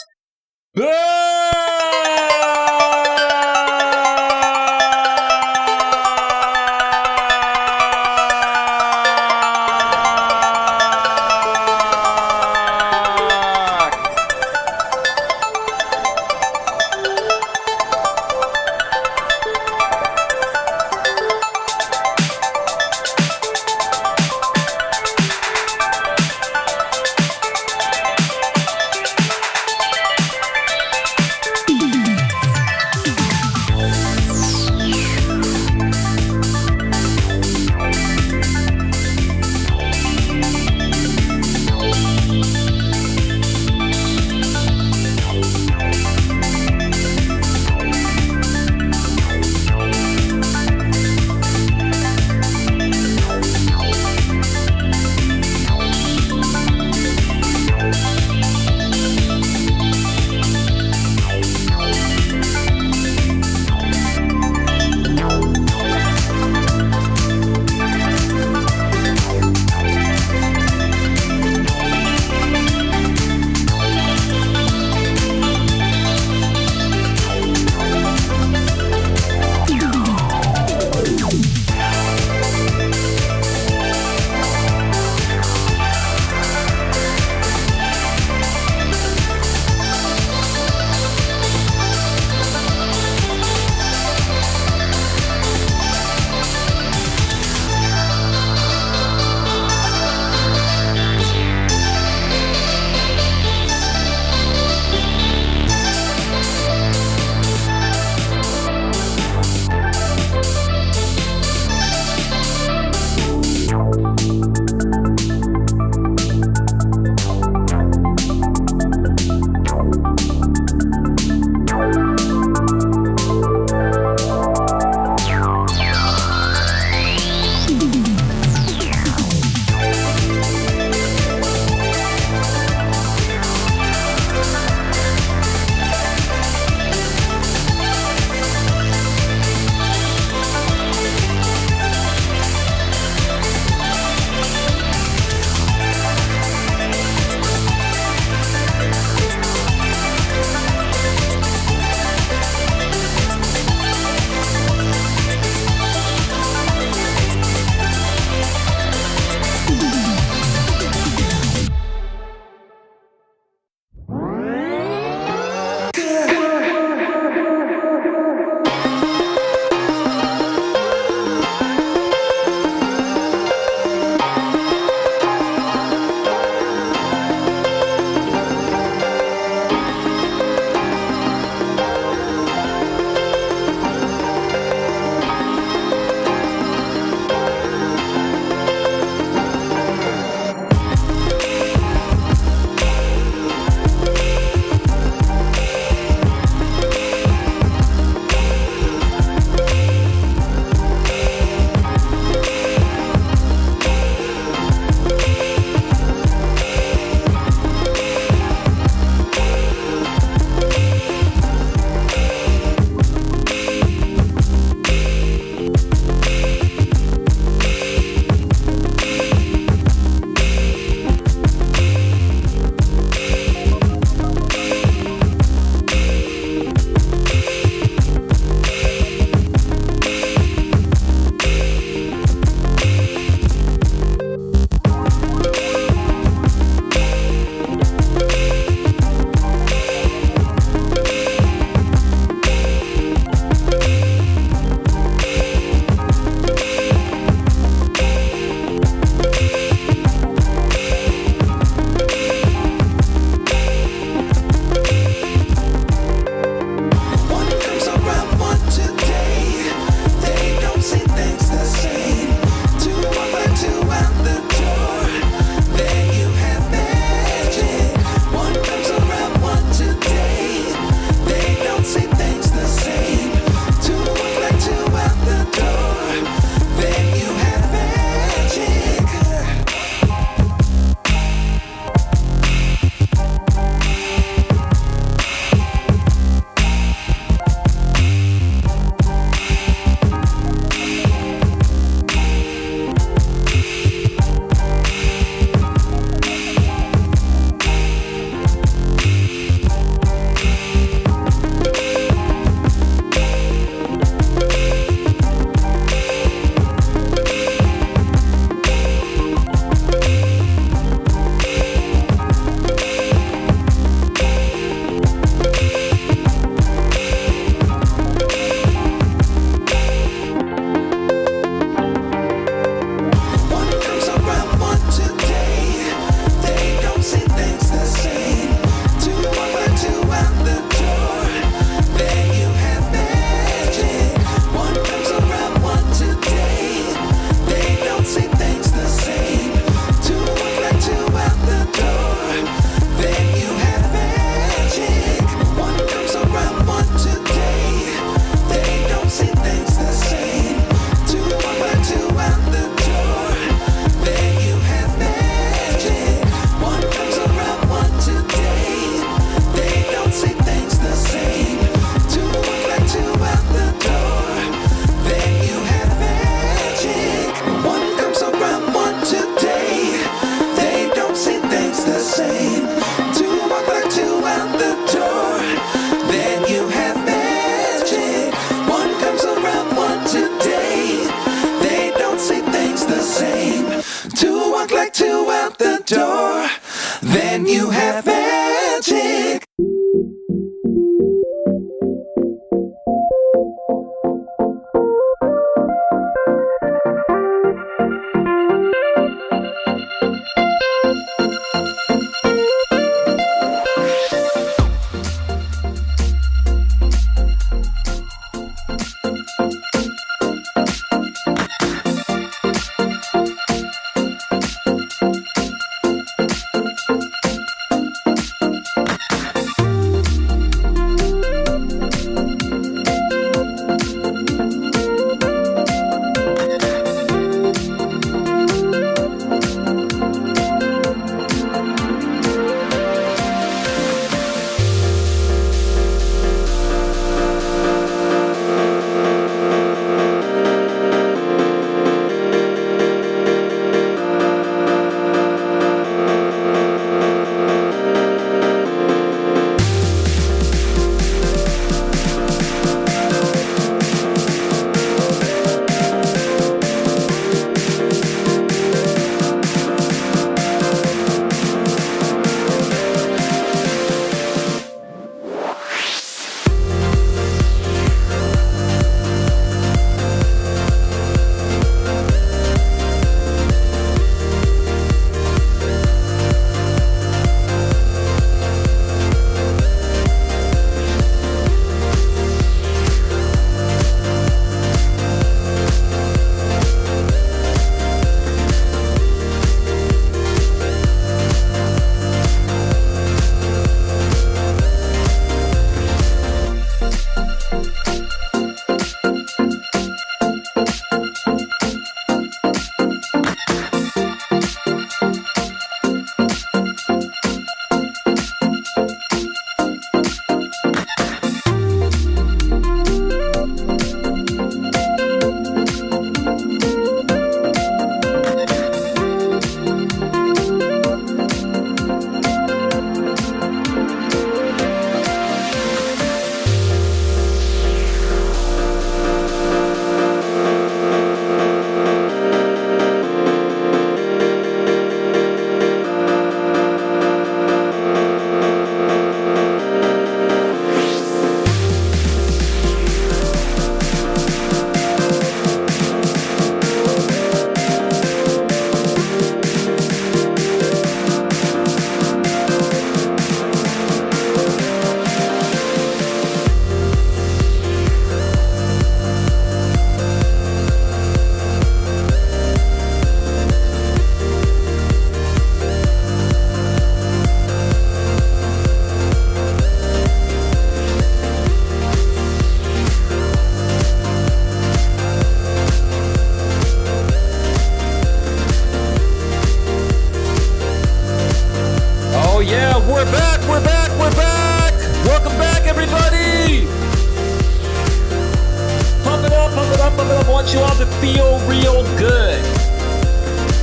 A: real good.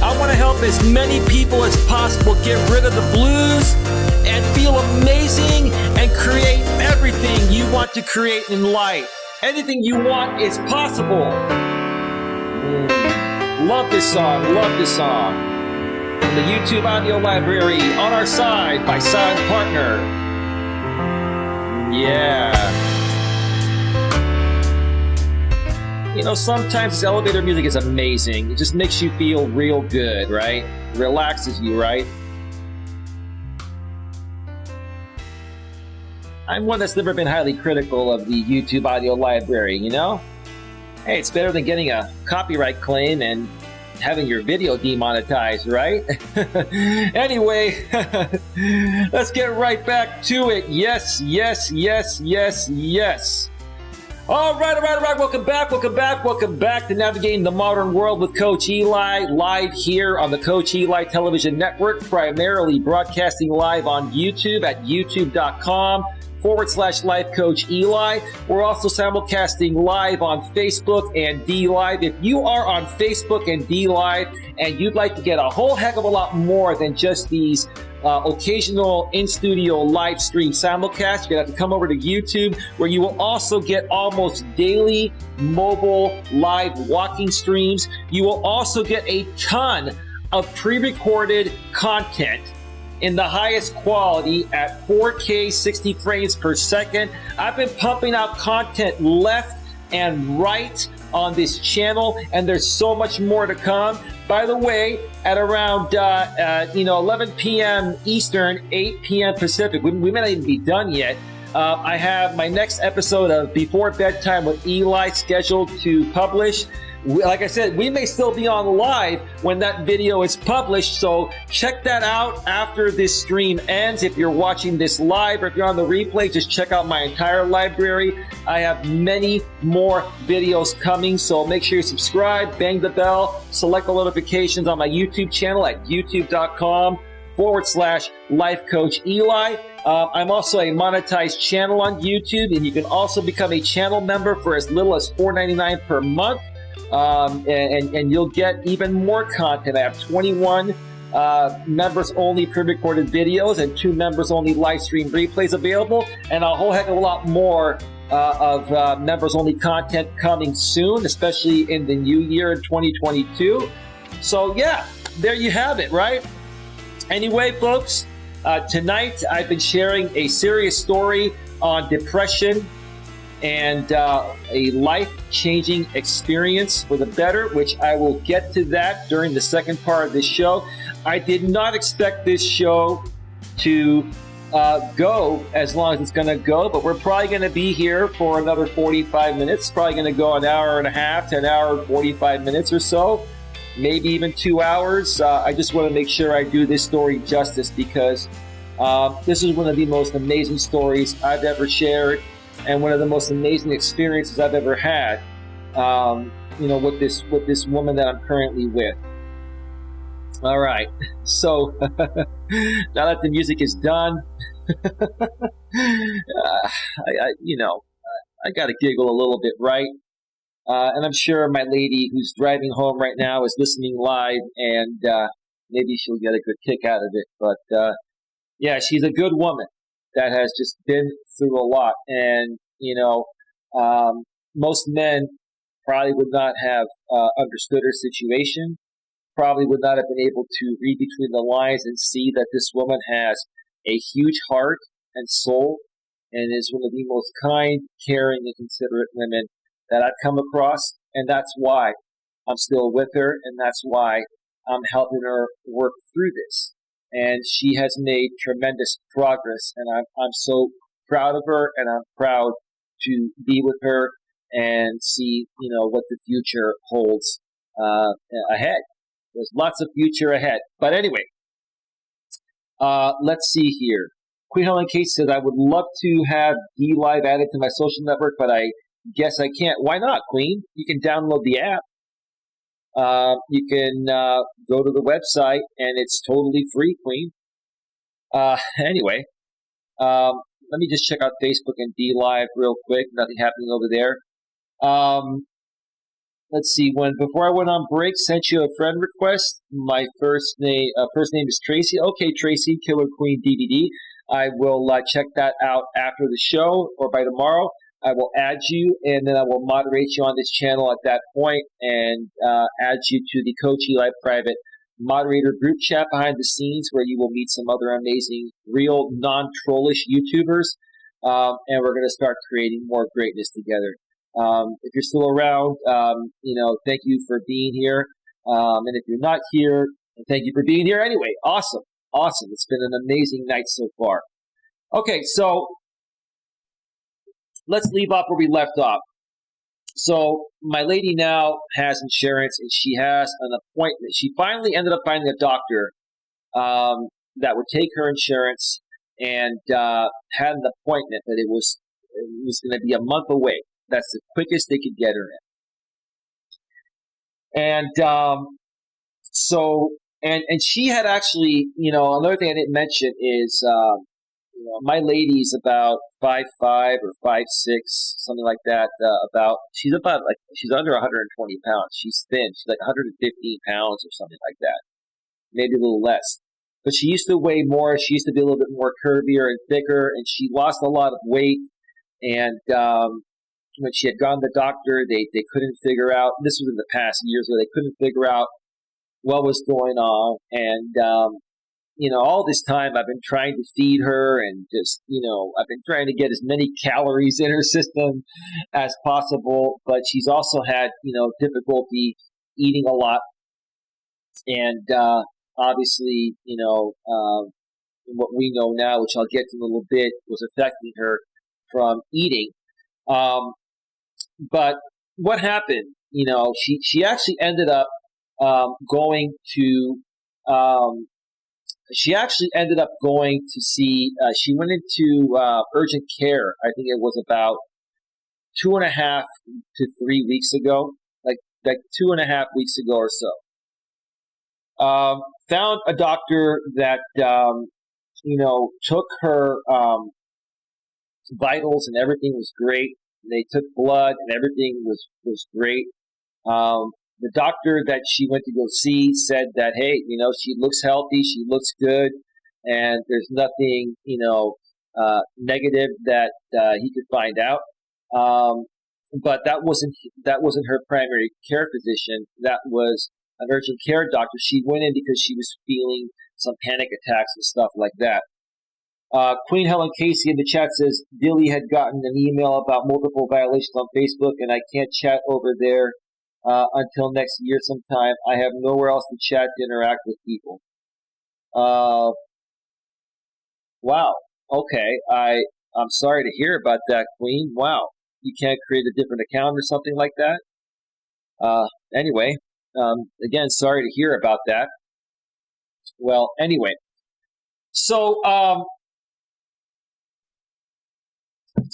A: I want to help as many people as possible get rid of the blues and feel amazing and create everything you want to create in life. Anything you want is possible. Love this song. The YouTube audio library on our side, my side partner. Yeah. You know, sometimes this elevator music is amazing. It just makes you feel real good, right? Relaxes you, right? I'm one that's never been highly critical of the YouTube audio library, you know? Hey, it's better than getting a copyright claim and having your video demonetized, right? Anyway, let's get right back to it. Yes. All right. Welcome back to Navigating the Modern World with Coach Eli, live here on the Coach Eli Television Network, primarily broadcasting live on YouTube at youtube.com/Life Coach Eli. We're also simulcasting live on Facebook and D Live. If you are on Facebook and D Live and you'd like to get a whole heck of a lot more than just these occasional in-studio live stream simulcasts, you're going to have to come over to YouTube, where you will also get almost daily mobile live walking streams. You will also get a ton of pre-recorded content in the highest quality at 4K 60 frames per second. I've been pumping out content left and right on this channel, and there's so much more to come. By the way, at around 11 p.m. Eastern, 8 p.m. Pacific, we may not even be done yet. I have my next episode of Before Bedtime with Eli scheduled to publish. Like I said, we may still be on live when that video is published, so check that out after this stream ends. If you're watching this live or if you're on the replay, just check out my entire library. I have many more videos coming, so make sure you subscribe, bang the bell, select the notifications on my YouTube channel at youtube.com/Life Coach Eli. I'm also a monetized channel on YouTube, and you can also become a channel member for as little as $4.99 per month. And you'll get even more content. I have 21 members only pre-recorded videos and 2 members only live stream replays available, and a whole heck of a lot more of members only content coming soon, especially in the new year in 2022. So yeah, there you have it, right? Anyway, folks, tonight I've been sharing a serious story on depression and a life-changing experience for the better, which I will get to that during the second part of this show. I did not expect this show to go as long as it's going to go, but we're probably going to be here for another 45 minutes. Probably going to go an hour and a half to an hour and 45 minutes or so, maybe even 2 hours. I just want to make sure I do this story justice, because this is one of the most amazing stories I've ever shared, and one of the most amazing experiences I've ever had, with this woman that I'm currently with. All right, so now that the music is done, I got to giggle a little bit, right? And I'm sure my lady who's driving home right now is listening live, and maybe she'll get a good kick out of it. But yeah, she's a good woman that has just been through a lot. And, most men probably would not have understood her situation, probably would not have been able to read between the lines and see that this woman has a huge heart and soul, and is one of the most kind, caring, and considerate women that I've come across. And that's why I'm still with her, and that's why I'm helping her work through this. And she has made tremendous progress, and I'm so proud of her, and I'm proud to be with her and see, what the future holds ahead. There's lots of future ahead. But anyway, let's see here. Queen Helen Case says, I would love to have D Live added to my social network, but I guess I can't. Why not, Queen? You can download the app. You can go to the website, and it's totally free, Queen. Anyway, let me just check out Facebook and D Live real quick. Nothing happening over there. let's see. Before I went on break, sent you a friend request. My first name is Tracy. Okay, Tracy, Killer Queen DVD. I will check that out after the show or by tomorrow. I will add you, and then I will moderate you on this channel at that point, and add you to the Coach Eli private moderator group chat behind the scenes, where you will meet some other amazing, real, non-trollish YouTubers, and we're going to start creating more greatness together. If you're still around, thank you for being here. And if you're not here, thank you for being here anyway. Awesome. It's been an amazing night so far. Okay, so let's leave off where we left off. So my lady now has insurance, and she has an appointment. She finally ended up finding a doctor that would take her insurance, and had an appointment that it was going to be a month away. That's the quickest they could get her in. And and she had actually, another thing I didn't mention is, my lady's about 5'5" or 5'6", something like that. She's under 120 pounds. She's thin. She's like 115 pounds or something like that, maybe a little less. But she used to weigh more. She used to be a little bit more curvier and thicker, and she lost a lot of weight. And when she had gone to the doctor, they couldn't figure out. This was in the past years where they couldn't figure out what was going on. And all this time I've been trying to feed her, and just I've been trying to get as many calories in her system as possible. But she's also had difficulty eating a lot, and obviously what we know now, which I'll get to in a little bit, was affecting her from eating. But what happened? She actually ended up going to. She actually ended up going to see. She went into urgent care. I think it was about 2.5 to 3 weeks ago, like 2.5 weeks ago or so. Found a doctor that took her vitals, and everything was great. They took blood, and everything was great. The doctor that she went to go see said that, hey, she looks healthy, she looks good, and there's nothing, negative that he could find out. But that wasn't her primary care physician. That was an urgent care doctor. She went in because she was feeling some panic attacks and stuff like that. Queen Helen Casey in the chat says Dilly had gotten an email about multiple violations on Facebook, and I can't chat over there until next year sometime. I have nowhere else to chat to interact with people. Wow. Okay. I'm sorry to hear about that, Queen. Wow. You can't create a different account or something like that? Anyway, again, sorry to hear about that. Well, anyway. So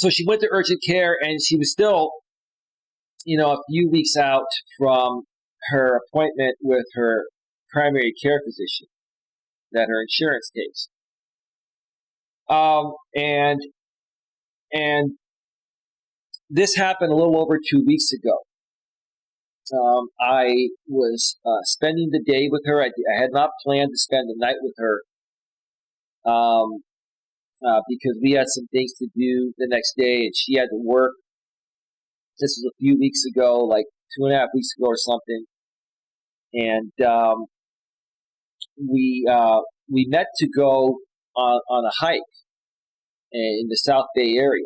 A: she went to urgent care, and she was still, a few weeks out from her appointment with her primary care physician that her insurance takes. And this happened a little over 2 weeks ago. I was spending the day with her. I had not planned to spend the night with her because we had some things to do the next day, and she had to work. This was a few weeks ago, like 2.5 weeks ago or something. And we met to go on a hike in the South Bay area,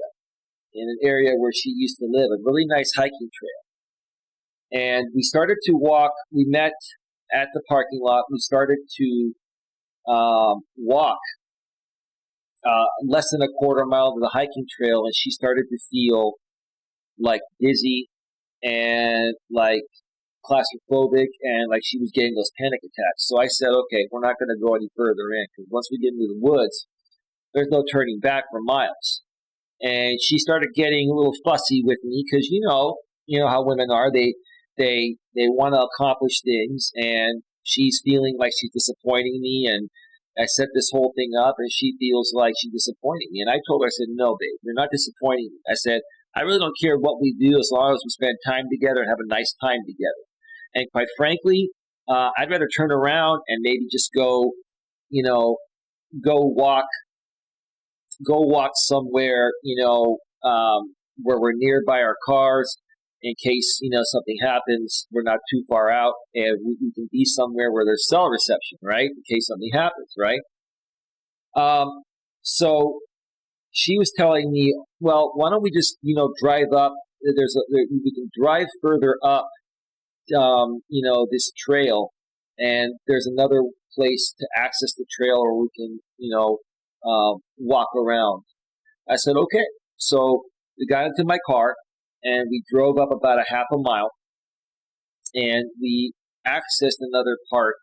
A: in an area where she used to live, a really nice hiking trail. And we started to walk. We met at the parking lot. We started to walk less than a quarter mile to the hiking trail, and she started to feel like dizzy and like claustrophobic, and like she was getting those panic attacks. So I said, okay, we're not going to go any further in, because once we get into the woods, there's no turning back for miles. And she started getting a little fussy with me because you know how women are. They want to accomplish things, and she's feeling like she's disappointing me. And I set this whole thing up, and she feels like she's disappointing me. And I told her, I said, no, babe, you're not disappointing me. I said, I really don't care what we do as long as we spend time together and have a nice time together. And quite frankly, I'd rather turn around and maybe just go, you know, go walk, go walk somewhere, where we're nearby our cars in case, something happens. We're not too far out and we can be somewhere where there's cell reception, right? In case something happens, right? So she was telling me, well, why don't we just, drive up? We can drive further up, this trail, and there's another place to access the trail, or we can, walk around. I said, okay. So we got into my car and we drove up about a half a mile, and we accessed another part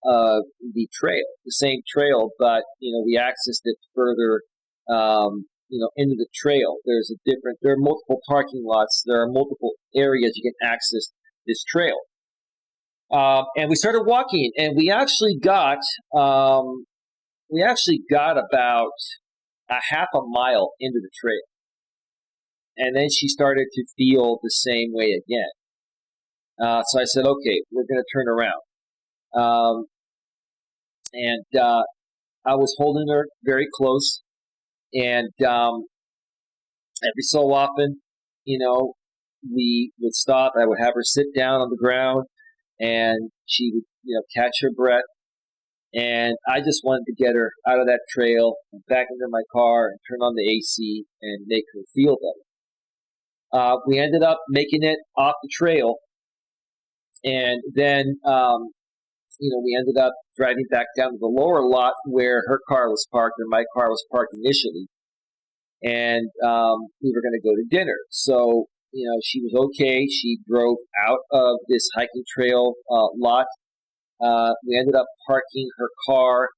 A: of the trail, the same trail, but, we accessed it further, into the trail. There are multiple parking lots. There are multiple areas you can access this trail. And we started walking, and we actually got about a half a mile into the trail. And then she started to feel the same way again. So I said, okay, we're going to turn around. And I was holding her very close. And every so often, we would stop. I would have her sit down on the ground, and she would, catch her breath. And I just wanted to get her out of that trail and back into my car and turn on the AC and make her feel better. We ended up making it off the trail, and then, we ended up driving back down to the lower lot where her car was parked and my car was parked initially. And we were going to go to dinner. So, she was okay. She drove out of this hiking trail lot. We ended up parking her car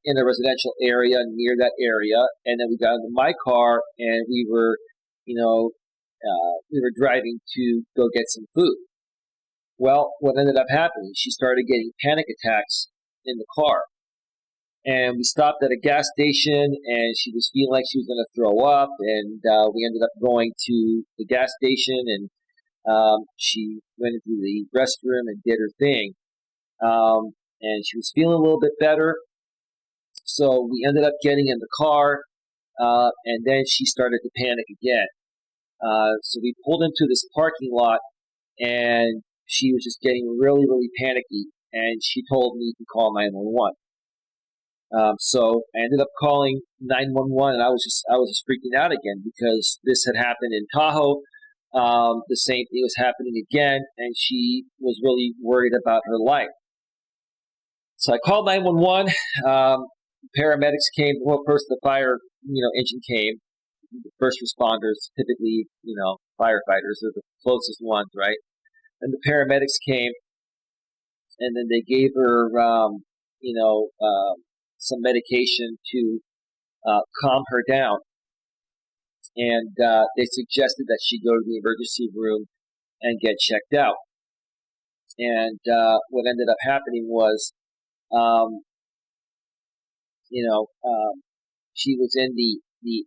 A: in a residential area near that area. And then we got into my car and we were driving to go get some food. Well, what ended up happening, she started getting panic attacks in the car. And we stopped at a gas station, and she was feeling like she was going to throw up. And we ended up going to the gas station, and she went into the restroom and did her thing. And she was feeling a little bit better. So we ended up getting in the car, and then she started to panic again. So we pulled into this parking lot, and she was just getting really, really panicky. And she told me to call 911. So I ended up calling 911, and I was just freaking out again because this had happened in Tahoe. The same thing was happening again, and she was really worried about her life. So I called 911. Paramedics came. Well, first the fire, engine came. The first responders, typically, firefighters are the closest ones, right? And the paramedics came, and then they gave her, some medication to calm her down. And they suggested that she go to the emergency room and get checked out. And what ended up happening was, she was in the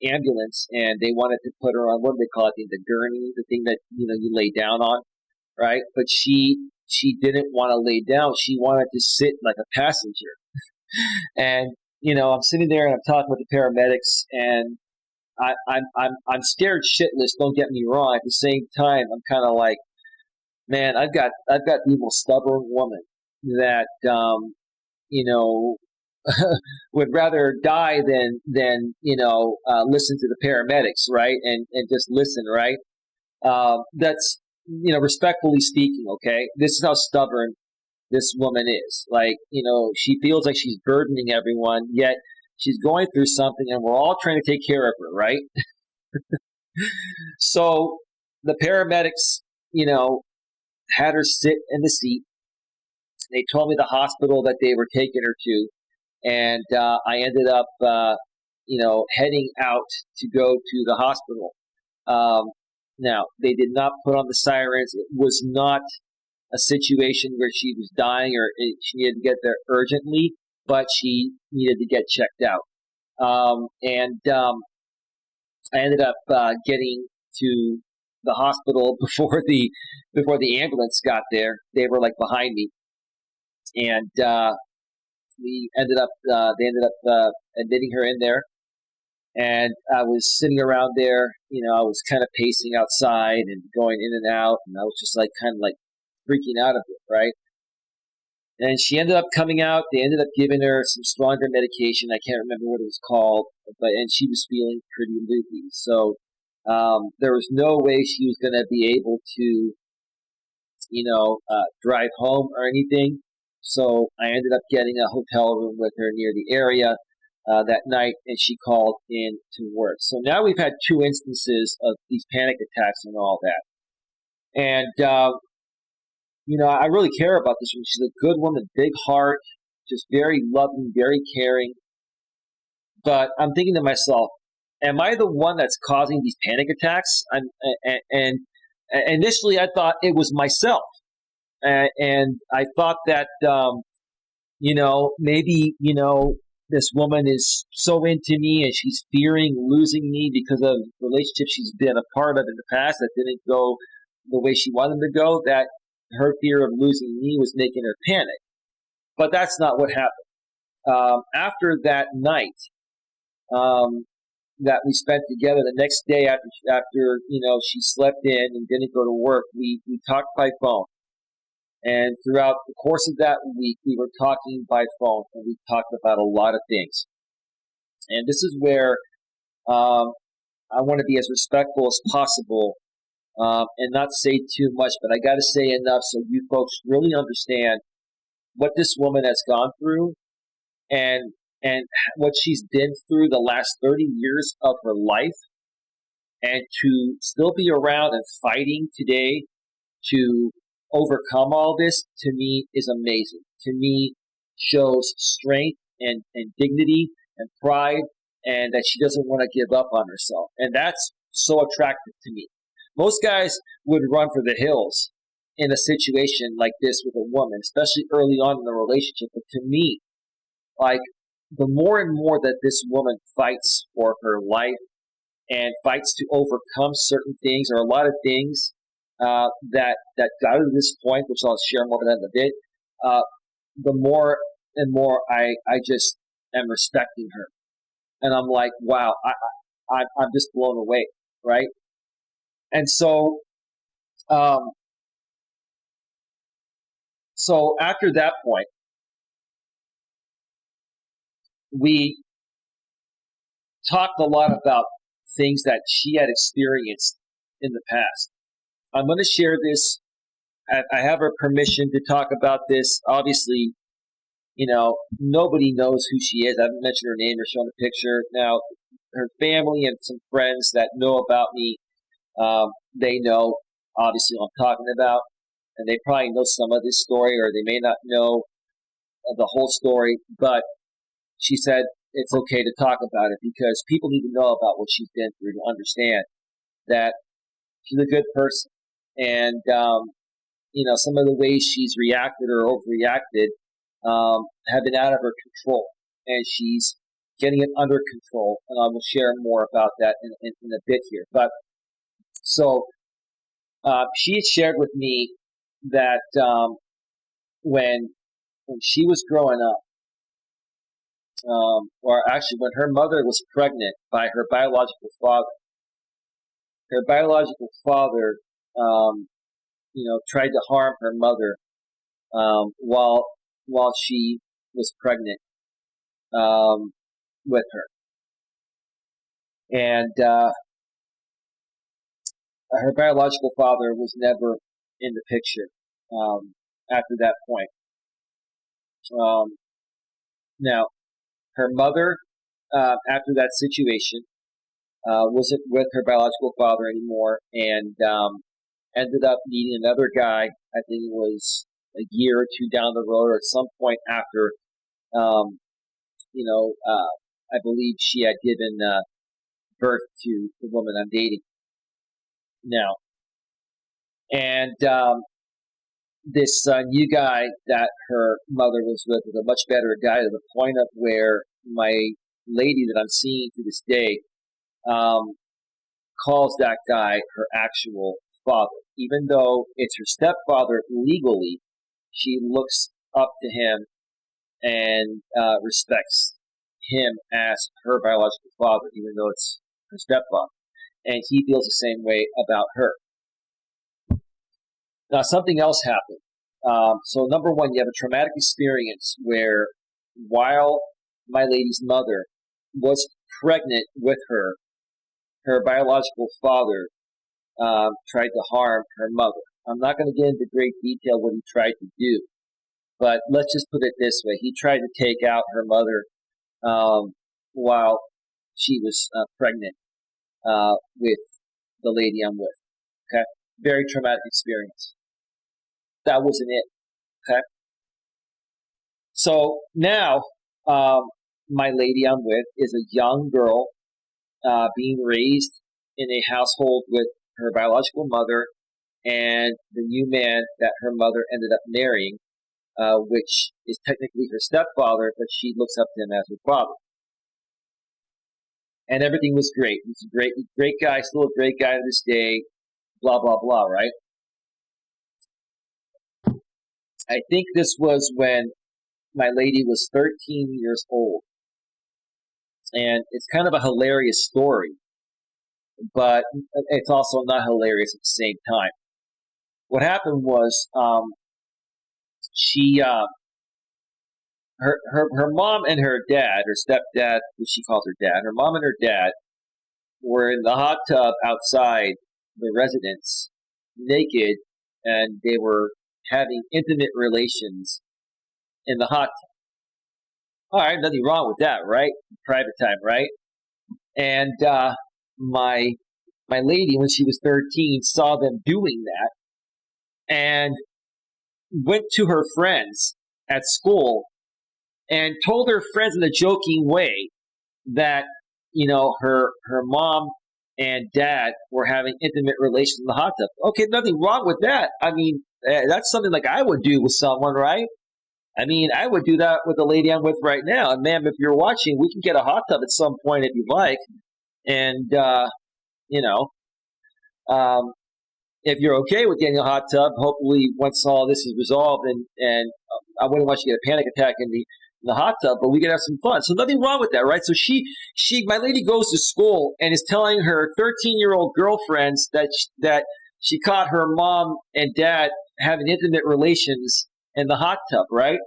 A: ambulance, and they wanted to put her on, what do they call it, the gurney, the thing that, you lay down on, right? But she didn't want to lay down. She wanted to sit like a passenger. And, I'm sitting there and I'm talking with the paramedics, and I'm scared shitless. Don't get me wrong. At the same time, I'm kind of like, man, I've got the most stubborn woman that, would rather die than listen to the paramedics, right? And just listen, right? That's, respectfully speaking, okay? This is how stubborn this woman is. Like, she feels like she's burdening everyone, yet she's going through something, and we're all trying to take care of her, right? So the paramedics, had her sit in the seat. They told me the hospital that they were taking her to, and I ended up, heading out to go to the hospital. Now, they did not put on the sirens. It was not a situation where she was dying or she needed to get there urgently, but she needed to get checked out. I ended up getting to the hospital before the ambulance got there. They were like behind me, and we ended up they ended up admitting her in there. And I was sitting around there, I was kind of pacing outside and going in and out, and I was just like kind of like freaking out of it, right? And she ended up coming out. They ended up giving her some stronger medication. I can't remember what it was called, and she was feeling pretty loopy. So there was no way she was going to be able to, drive home or anything. So I ended up getting a hotel room with her near the area that night, and she called in to work. So now we've had 2 instances of these panic attacks and all that. And I really care about this woman. She's a good woman, big heart, just very loving, very caring. But I'm thinking to myself, am I the one that's causing these panic attacks? And initially I thought it was myself. And I thought that, maybe, this woman is so into me and she's fearing losing me because of relationships she's been a part of in the past that didn't go the way she wanted them to go, that her fear of losing me was making her panic. But that's not what happened. After that night that we spent together, the next day after she slept in and didn't go to work, we talked by phone. And throughout the course of that week, we were talking by phone, and we talked about a lot of things. And this is where I want to be as respectful as possible and not say too much, but I got to say enough so you folks really understand what this woman has gone through and what she's been through the last 30 years of her life, and to still be around and fighting today to overcome all this, to me, is amazing. To me, shows strength and dignity and pride, and that she doesn't want to give up on herself. And that's so attractive to me. Most guys would run for the hills in a situation like this with a woman, especially early on in the relationship. But to me, like, the more and more that this woman fights for her life and fights to overcome certain things, or a lot of things that got her to this point, which I'll share more about that in a bit, the more and more I just am respecting her. And I'm like, wow, I'm just blown away, right? And so after that point, we talked a lot about things that she had experienced in the past. I'm going to share this. I have her permission to talk about this. Obviously, nobody knows who she is. I haven't mentioned her name or shown a picture. Now, her family and some friends that know about me, they know, obviously, what I'm talking about. And they probably know some of this story, or they may not know the whole story. But she said it's okay to talk about it because people need to know about what she's been through to understand that she's a good person. And, some of the ways she's reacted or overreacted have been out of her control. And she's getting it under control. And I will share more about that in a bit here. But so she had shared with me that when she was growing up, or actually when her mother was pregnant by her biological father tried to harm her mother while she was pregnant with her. And her biological father was never in the picture after that point. Now, her mother, after that situation, wasn't with her biological father anymore, and ended up meeting another guy. I think it was a year or two down the road, or at some point after, I believe she had given birth to the woman I'm dating now. And this new guy that her mother was with was a much better guy, to the point of where my lady that I'm seeing to this day calls that guy her actual father. Even though it's her stepfather legally, she looks up to him and respects him as her biological father, even though it's her stepfather. And he feels the same way about her. Now, something else happened. So, number one, you have a traumatic experience where while my lady's mother was pregnant with her, her biological father tried to harm her mother. I'm not going to get into great detail what he tried to do, but let's just put it this way. He tried to take out her mother while she was pregnant with the lady I'm with. Okay? Very traumatic experience. That wasn't it. Okay? So now, my lady I'm with is a young girl being raised in a household with her biological mother and the new man that her mother ended up marrying, which is technically her stepfather, but she looks up to him as her father. And everything was great. He's a great guy, still a great guy to this day, blah, blah, blah, right? I think this was when my lady was 13 years old. And it's kind of a hilarious story, but it's also not hilarious at the same time. What happened was she, her mom and her dad, her stepdad, which she calls her dad, her mom and her dad were in the hot tub outside the residence, naked, and they were having intimate relations in the hot tub. All right, nothing wrong with that, right? Private time, right? And my lady, when she was 13, saw them doing that and went to her friends at school and told her friends in a joking way that, her mom and dad were having intimate relations in the hot tub. Okay, nothing wrong with that. I mean, that's something like I would do with someone, right? I mean, I would do that with the lady I'm with right now. And ma'am, if you're watching, we can get a hot tub at some point if you'd like. And, if you're okay with getting a hot tub, hopefully once all this is resolved, and I wouldn't want you to get a panic attack in the hot tub, but we could have some fun. So nothing wrong with that, right? So my lady goes to school and is telling her 13-year-old girlfriends that she caught her mom and dad having intimate relations in the hot tub, right?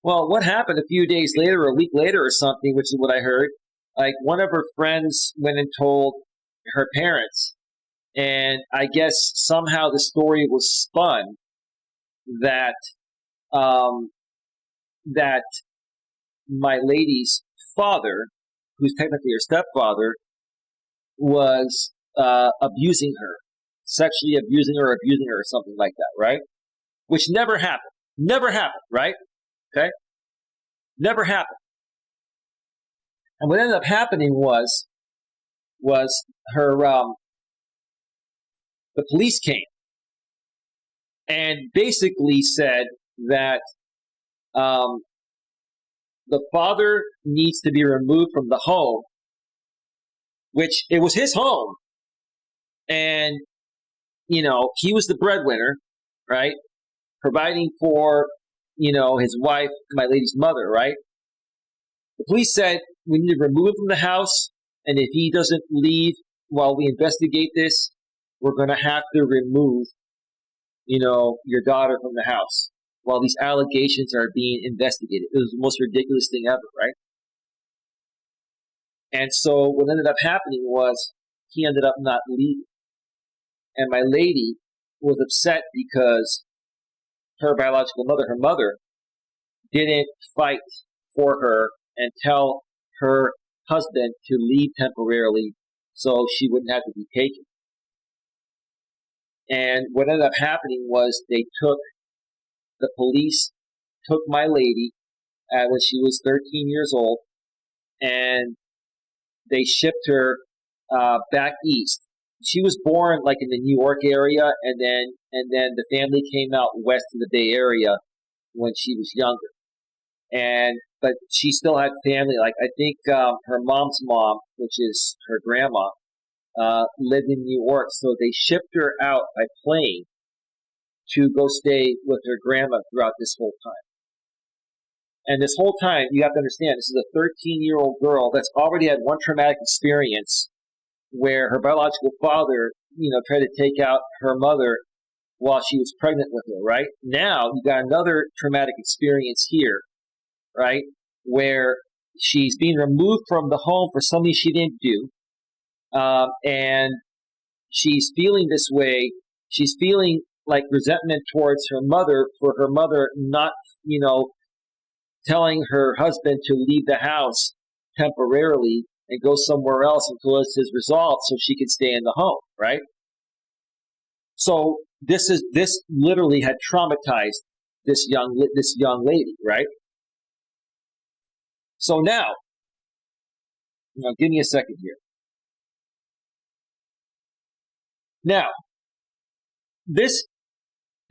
A: Well, what happened a few days later or a week later or something, which is what I heard, like one of her friends went and told her parents, and I guess somehow the story was spun that that my lady's father, who's technically her stepfather, was abusing her, sexually abusing her or something like that, right? Which never happened. Never happened, right? Okay? Never happened. And what ended up happening was her the police came and basically said that the father needs to be removed from the home, which it was his home, and he was the breadwinner, right? Providing for his wife, my lady's mother, right? The police said we need to remove him from the house, and if he doesn't leave while we investigate this, we're going to have to remove, your daughter from the house while these allegations are being investigated. It was the most ridiculous thing ever, right? And so what ended up happening was he ended up not leaving. And my lady was upset because her biological mother, her mother, didn't fight for her and tell her husband to leave temporarily so she wouldn't have to be taken. And what ended up happening was the police took my lady when she was 13 years old, and they shipped her back east. She was born like in the New York area, and then the family came out west to the Bay Area when she was younger. But she still had family. Like I think her mom's mom, which is her grandma, lived in New York. So they shipped her out by plane to go stay with her grandma throughout this whole time. And this whole time, you have to understand, this is a 13-year-old girl that's already had one traumatic experience where her biological father, tried to take out her mother while she was pregnant with her, right? Now, you got another traumatic experience here, right, where she's being removed from the home for something she didn't do, and she's feeling this way. She's feeling like resentment towards her mother for her mother not, telling her husband to leave the house temporarily and go somewhere else until this is resolved so she can stay in the home, right? So this literally had traumatized this young lady, right? So now, give me a second here. Now, this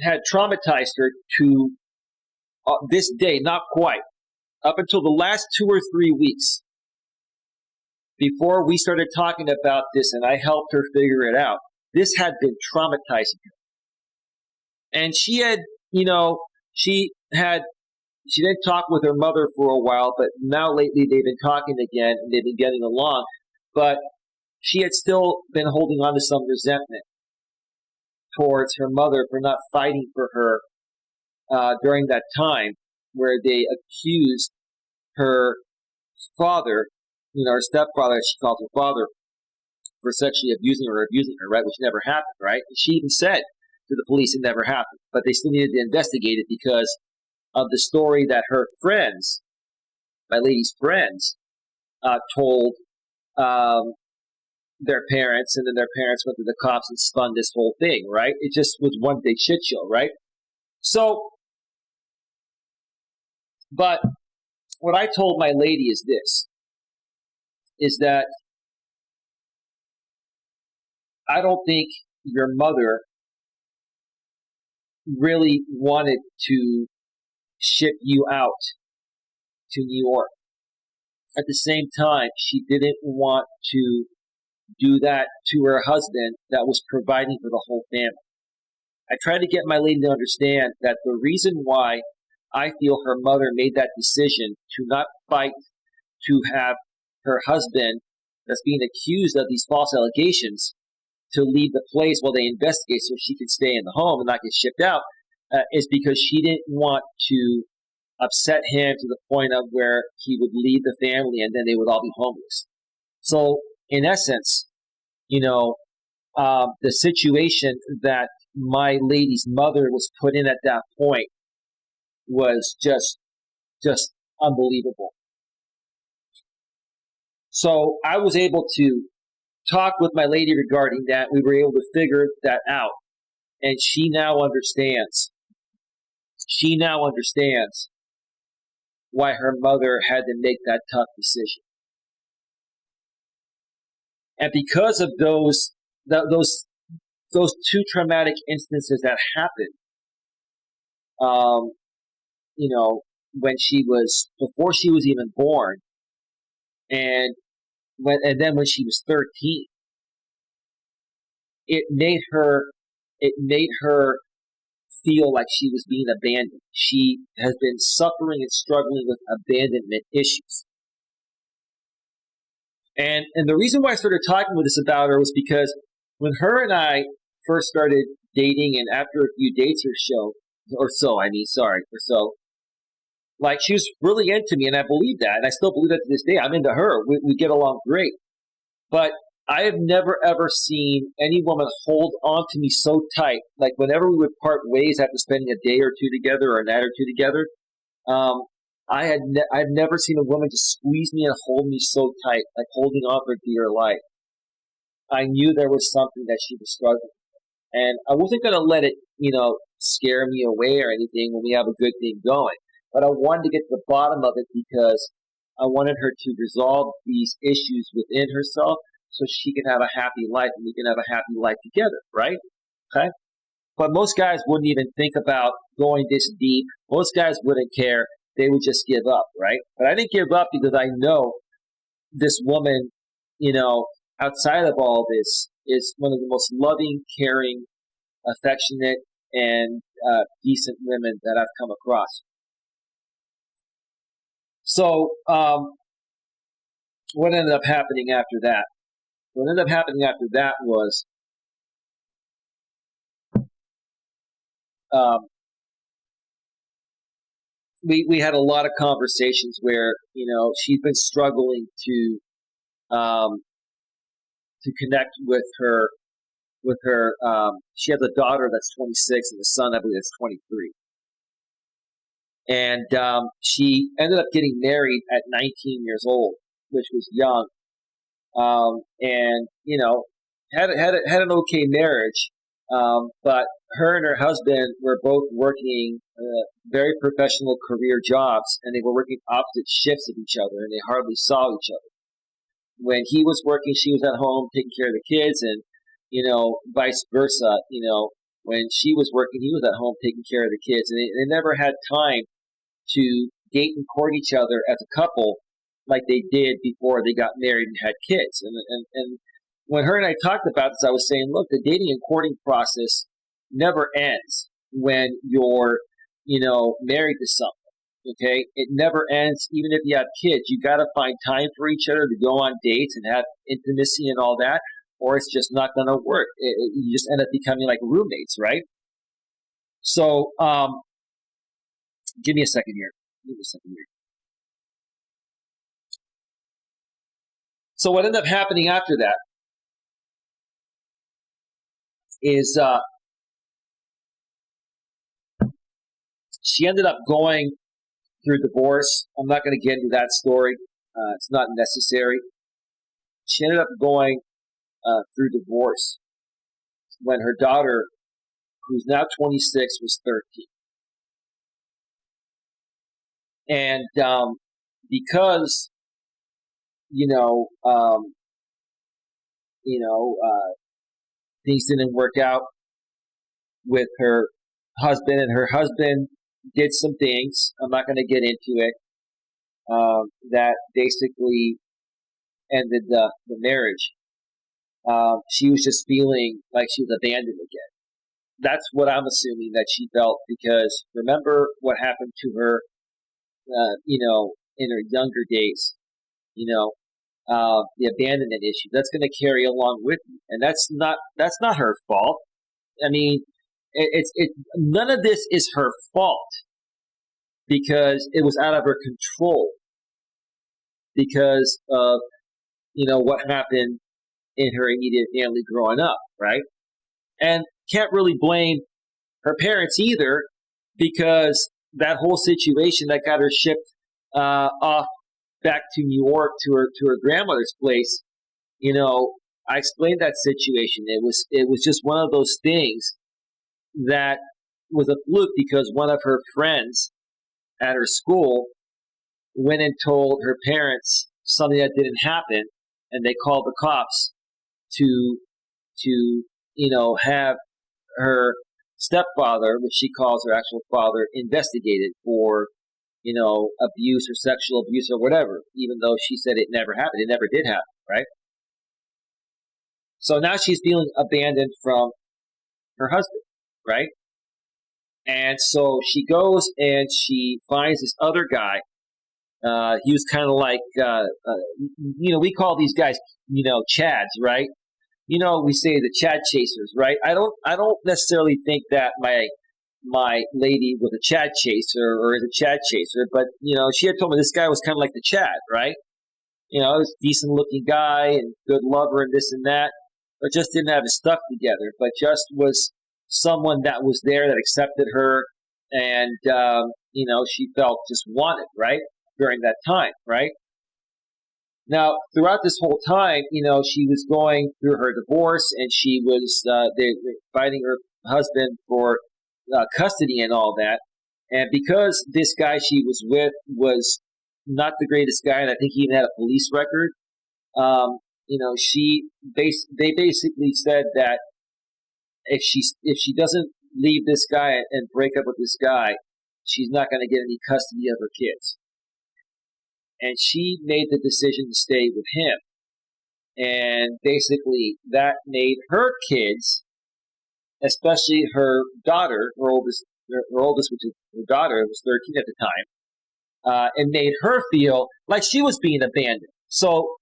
A: had traumatized her to this day, not quite, up until the last 2 or 3 weeks before we started talking about this and I helped her figure it out. This had been traumatizing her. And she had, she didn't talk with her mother for a while, but now lately they've been talking again and they've been getting along. But she had still been holding on to some resentment towards her mother for not fighting for her during that time where they accused her father, her stepfather, as she calls her father, for sexually abusing her, right, which never happened, right? And she even said to the police it never happened, but they still needed to investigate it because of the story that her friends, my lady's friends, told their parents, and then their parents went to the cops and spun this whole thing, right? It just was one big shit show, right? So, but what I told my lady is this, is that I don't think your mother really wanted to ship you out to New York. At the same time, she didn't want to do that to her husband that was providing for the whole family. I tried to get my lady to understand that the reason why I feel her mother made that decision to not fight to have her husband that's being accused of these false allegations to leave the place while they investigate so she can stay in the home and not get shipped out is because she didn't want to upset him to the point of where he would leave the family and then they would all be homeless. So in essence, the situation that my lady's mother was put in at that point was just unbelievable. So I was able to talk with my lady regarding that. We were able to figure that out. And she now understands. She now understands why her mother had to make that tough decision. And because of those two traumatic instances that happened, before she was even born, and then when she was 13, it made her feel like she was being abandoned. She has been suffering and struggling with abandonment issues. And the reason why I started talking with this about her was because when her and I first started dating, and after a few dates or so, like, she was really into me, and I believe that, and I still believe that to this day. I'm into her. We get along great. But I have never, ever seen any woman hold on to me so tight. Like, whenever we would part ways after spending a day or two together or a night or two together, I've never seen a woman just squeeze me and hold me so tight, like holding on for dear life. I knew there was something that she was struggling with. And I wasn't going to let it, scare me away or anything when we have a good thing going. But I wanted to get to the bottom of it because I wanted her to resolve these issues within herself so she can have a happy life and we can have a happy life together, right? Okay? But most guys wouldn't even think about going this deep. Most guys wouldn't care. They would just give up, right? But I didn't give up because I know this woman, outside of all this, is one of the most loving, caring, affectionate, and decent women that I've come across. So, what ended up happening after that? What ended up happening after that was we had a lot of conversations where, she'd been struggling to connect with her. She has a daughter that's 26 and a son, I believe, that's 23. And she ended up getting married at 19 years old, which was young. And had an okay marriage, but her and her husband were both working very professional career jobs, and they were working opposite shifts of each other, and they hardly saw each other. When he was working, she was at home taking care of the kids, and vice versa. When she was working, he was at home taking care of the kids, and they never had time to date and court each other as a couple like they did before they got married and had kids. And when her and I talked about this, I was saying, look, the dating and courting process never ends when you're, married to someone. Okay, it never ends. Even if you have kids, you got to find time for each other to go on dates and have intimacy and all that, or it's just not going to work. You just end up becoming like roommates, right? So, give me a second here. So what ended up happening after that is she ended up going through divorce. I'm not going to get into that story. It's not necessary. She ended up going through divorce when her daughter, who's now 26, was 13. And because, things didn't work out with her husband, and her husband did some things, I'm not going to get into it, that basically ended the marriage. She was just feeling like she was abandoned again. That's what I'm assuming that she felt, because remember what happened to her, in her younger days, the abandonment issue. That's going to carry along with you, and that's not her fault. I mean, none of this is her fault, because it was out of her control, because of what happened in her immediate family growing up, right? And can't really blame her parents either, because that whole situation that got her shipped off back to New York to her grandmother's place, I explained that situation. It was just one of those things that was a fluke, because one of her friends at her school went and told her parents something that didn't happen, and they called the cops to have her stepfather, which she calls her actual father, investigated for abuse or sexual abuse or whatever, even though she said it never happened. It never did happen, right? So now she's feeling abandoned from her husband, right? And so she goes and she finds this other guy. He was kind of like, we call these guys, Chads, right? We say the Chad chasers, right? I don't necessarily think that my lady was a Chad chaser or is a Chad chaser, but she had told me this guy was kind of like the Chad, right? He was a decent looking guy and good lover and this and that, but just didn't have his stuff together, but just was someone that was there that accepted her, and she felt just wanted, right, during that time, right? Now, throughout this whole time, she was going through her divorce, and she was they fighting her husband for custody and all that. And because this guy she was with was not the greatest guy, and I think he even had a police record, they basically said that if she doesn't leave this guy and break up with this guy, she's not going to get any custody of her kids. And she made the decision to stay with him. And basically that made her kids, especially her daughter, her oldest, which is her daughter, who was 13 at the time, and made her feel like she was being abandoned. So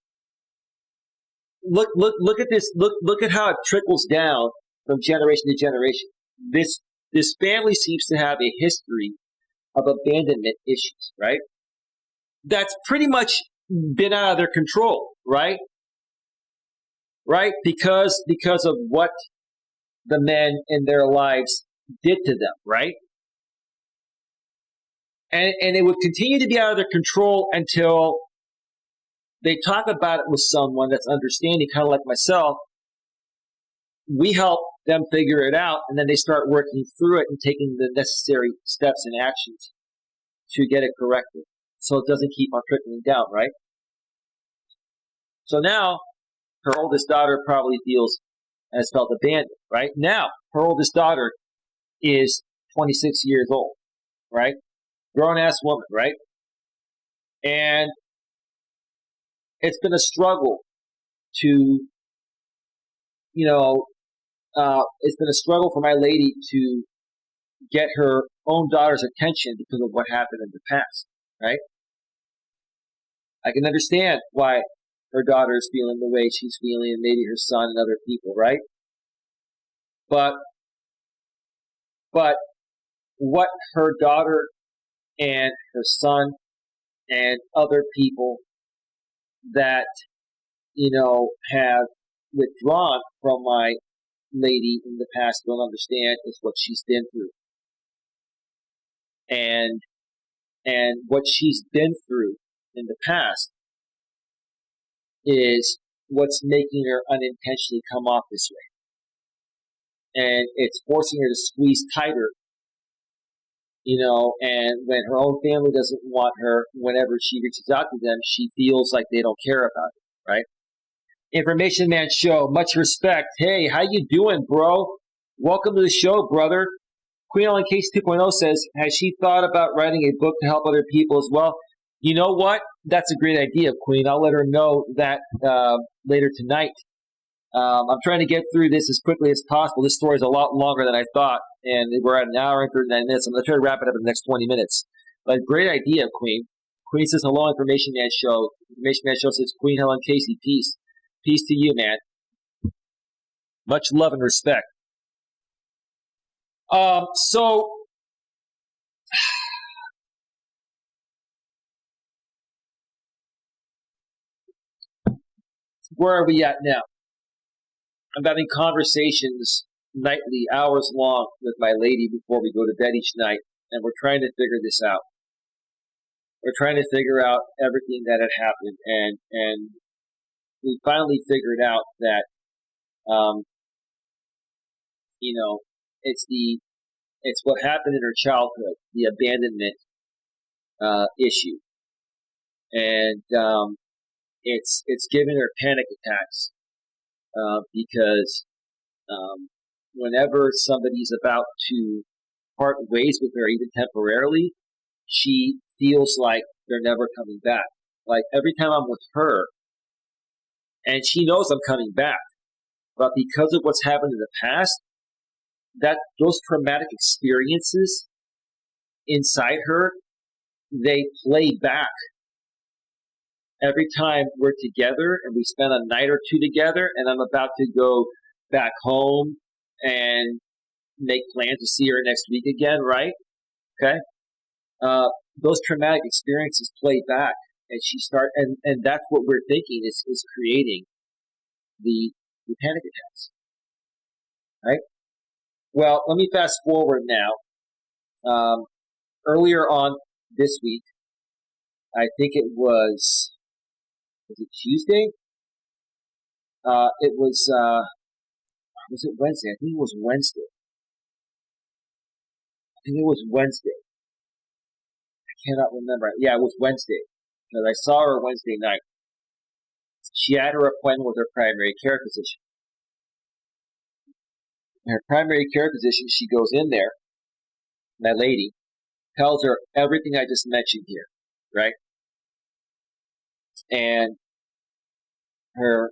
A: look at this. Look at how it trickles down from generation to generation. This family seems to have a history of abandonment issues, right? That's pretty much been out of their control, right? Right? Because of what the men in their lives did to them, right? And it would continue to be out of their control until they talk about it with someone that's understanding, kind of like myself. We help them figure it out, and then they start working through it and taking the necessary steps and actions to get it corrected, so it doesn't keep on trickling down, right? So now her oldest daughter probably has felt abandoned, right? Now her oldest daughter is 26 years old, right? Grown-ass woman, right? And it's been a struggle to, it's been a struggle for my lady to get her own daughter's attention because of what happened in the past, right? I can understand why her daughter is feeling the way she's feeling, and maybe her son and other people, right? But what her daughter and her son and other people that, have withdrawn from my lady in the past don't understand is what she's been through. And what she's been through in the past is what's making her unintentionally come off this way. And it's forcing her to squeeze tighter, and when her own family doesn't want her, whenever she reaches out to them, she feels like they don't care about it, right? Information Man Show, much respect. Hey, how you doing, bro? Welcome to the show, brother. Queen Ellen Case 2.0 says, has she thought about writing a book to help other people as well? You know what? That's a great idea, Queen. I'll let her know that later tonight. I'm trying to get through this as quickly as possible. This story is a lot longer than I thought, and we're at an hour and 39 minutes. I'm going to try to wrap it up in the next 20 minutes. But great idea, Queen. Queen says, hello, Information Man Show. Information Man Show says, Queen Helen Casey, peace. Peace to you, man. Much love and respect. So where are we at now? I'm having conversations nightly, hours long, with my lady before we go to bed each night, and we're trying to figure this out. We're trying to figure out everything that had happened, and we finally figured out that, it's what happened in her childhood, the abandonment issue, and it's giving her panic attacks because whenever somebody's about to part ways with her, even temporarily, she feels like they're never coming back. Like every time I'm with her, and she knows I'm coming back, but because of what's happened in the past, that those traumatic experiences inside her, they play back every time we're together and we spend a night or two together, and I'm about to go back home and make plans to see her next week again, right? Okay. Those traumatic experiences play back, and and that's what we're thinking is creating the panic attacks, right? Well, let me fast forward now. Earlier on this week, I think it was it Tuesday? Was it Wednesday? I think it was Wednesday. I cannot remember. Yeah, it was Wednesday. Because I saw her Wednesday night. She had her appointment with her primary care physician. Her primary care physician, she goes in there, my lady, tells her everything I just mentioned here, right? And her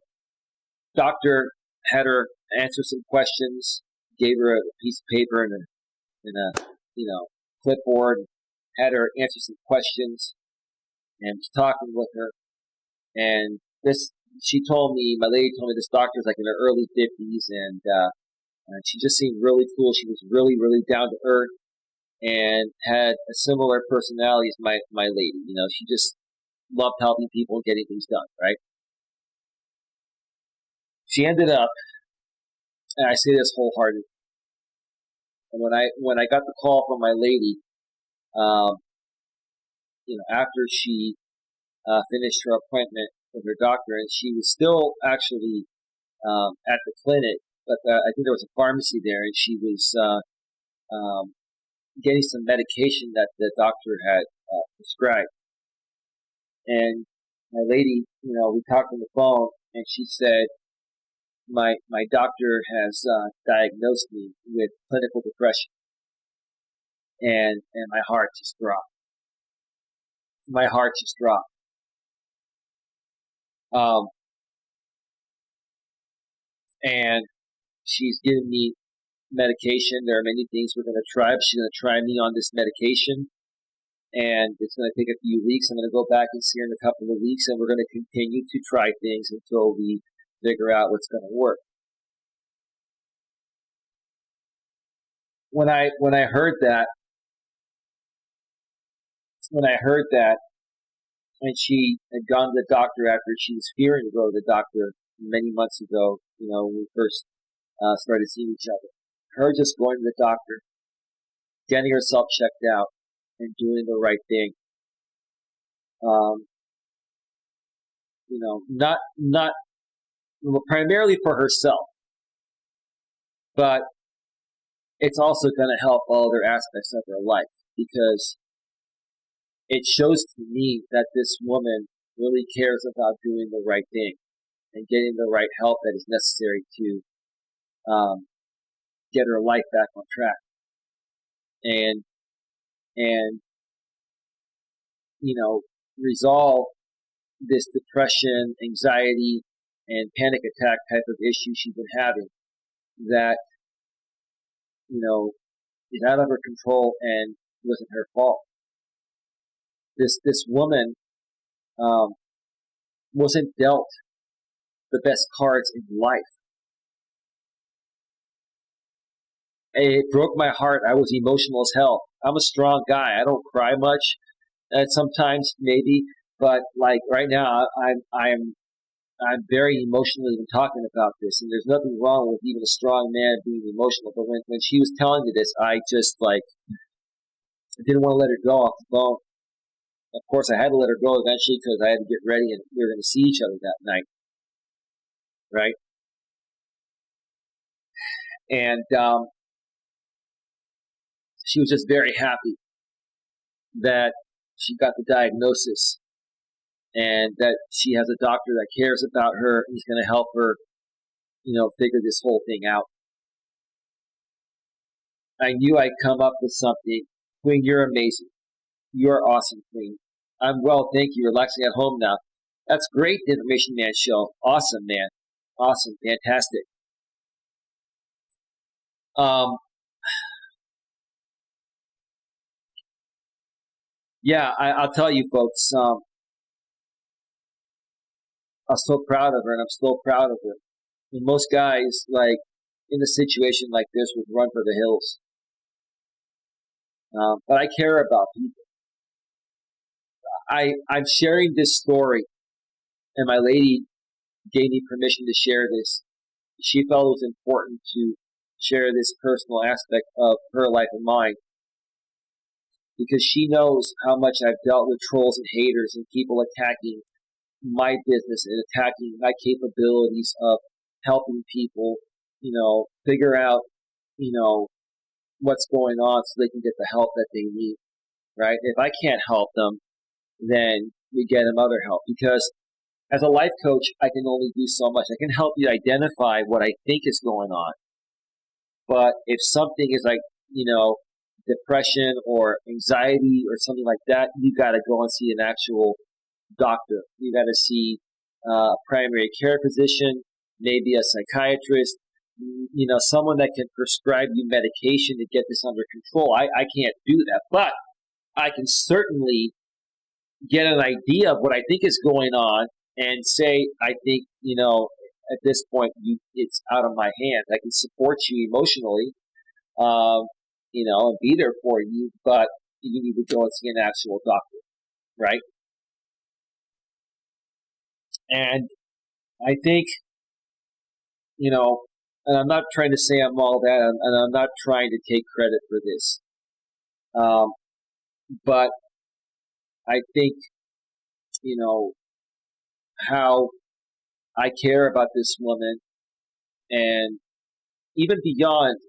A: doctor had her answer some questions, gave her a piece of paper and a clipboard, had her answer some questions, and was talking with her. And she told me, my lady told me this doctor was like in her early 50s, and she just seemed really cool. She was really, really down to earth and had a similar personality as my lady. She just loved helping people and getting things done, right? She ended up, and I say this wholeheartedly, and when I got the call from my lady, after she finished her appointment with her doctor, and she was still actually at the clinic, but I think there was a pharmacy there, and she was getting some medication that the doctor had prescribed. And my lady, we talked on the phone, and she said, my doctor has diagnosed me with clinical depression. And my heart just dropped. My heart just dropped. And she's given me medication. There are many things we're going to try. She's going to try me on this medication, and it's going to take a few weeks. I'm going to go back and see her in a couple of weeks, and we're going to continue to try things until we figure out what's going to work. When I heard that, and she had gone to the doctor after she was fearing to go to the doctor many months ago, when we first started seeing each other. Her just going to the doctor, getting herself checked out, and doing the right thing. Not primarily for herself, but it's also going to help all other aspects of her life, because it shows to me that this woman really cares about doing the right thing and getting the right help that is necessary to get her life back on track. And resolve this depression, anxiety, and panic attack type of issue she's been having that, is out of her control and wasn't her fault. This woman wasn't dealt the best cards in life. It broke my heart. I was emotional as hell. I'm a strong guy. I don't cry much. Sometimes maybe, but like right now, I'm very emotional even talking about this, and there's nothing wrong with even a strong man being emotional. But when she was telling me this, I just I didn't want to let her go off the phone. Of course, I had to let her go eventually because I had to get ready, and we were going to see each other that night, right? And she was just very happy that she got the diagnosis and that she has a doctor that cares about her and is going to help her, figure this whole thing out. I knew I'd come up with something. Queen, you're amazing. You're awesome, Queen. I'm well, thank you. Relaxing at home now. That's great, the Information Man Show. Awesome, man. Awesome. Fantastic. Yeah, I'll tell you, folks. I'm so proud of her, and I'm still proud of her. And most guys, in a situation like this, would run for the hills. But I care about people. I'm sharing this story, and my lady gave me permission to share this. She felt it was important to share this personal aspect of her life and mine, because she knows how much I've dealt with trolls and haters and people attacking my business and attacking my capabilities of helping people, figure out, what's going on so they can get the help that they need, right? If I can't help them, then we get them other help, because as a life coach, I can only do so much. I can help you identify what I think is going on. But if something is depression or anxiety or something like that, you got to go and see an actual doctor. You got to see a primary care physician, maybe a psychiatrist, someone that can prescribe you medication to get this under control. I can't do that, but I can certainly get an idea of what I think is going on and say, I think, at this point, it's out of my hands. I can support you emotionally, and be there for you, but you need to go and see an actual doctor, right? And I think, and I'm not trying to say I'm all that, and I'm not trying to take credit for this, but I think, how I care about this woman, and even beyond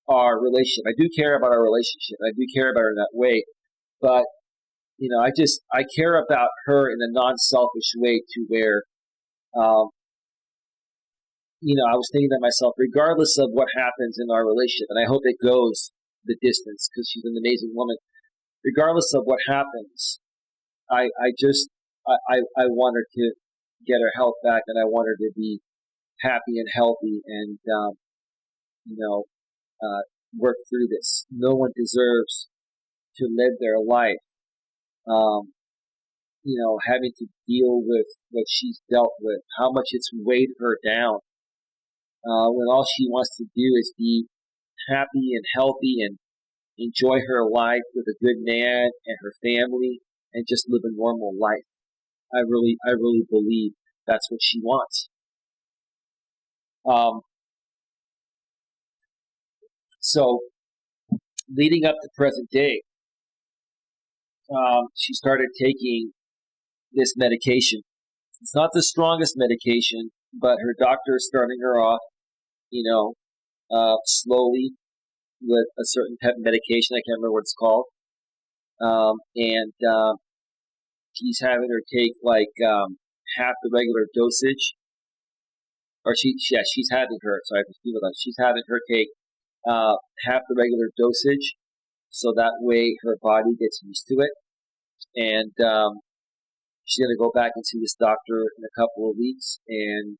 A: our relationship. I do care about our relationship. I do care about her in that way. But, I care about her in a non-selfish way to where, I was thinking to myself, regardless of what happens in our relationship, and I hope it goes the distance because she's an amazing woman, regardless of what happens, I want her to get her health back, and I want her to be happy and healthy and, work through this. No one deserves to live their life, having to deal with what she's dealt with, how much it's weighed her down, when all she wants to do is be happy and healthy and enjoy her life with a good man and her family and just live a normal life. I really believe that's what she wants. So leading up to present day, she started taking this medication. It's not the strongest medication, but her doctor is starting her off, slowly with a certain type of medication. I can't remember what it's called. And he's having her take like half the regular dosage. Or she's having her, sorry, she's having her take half the regular dosage, so that way her body gets used to it. And she's going to go back and see this doctor in a couple of weeks and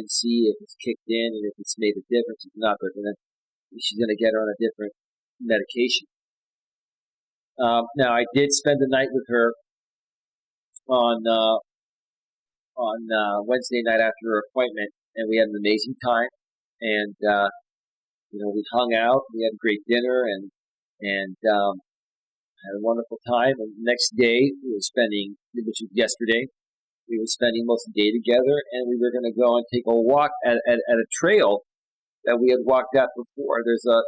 A: see if it's kicked in and if it's made a difference. If not, she's going to get her on a different medication. Now, I did spend the night with her on Wednesday night after her appointment, and we had an amazing time. And we hung out, we had a great dinner, and had a wonderful time. And the next day, which was yesterday, we were spending most of the day together, and we were going to go and take a walk at a trail that we had walked at before. There's a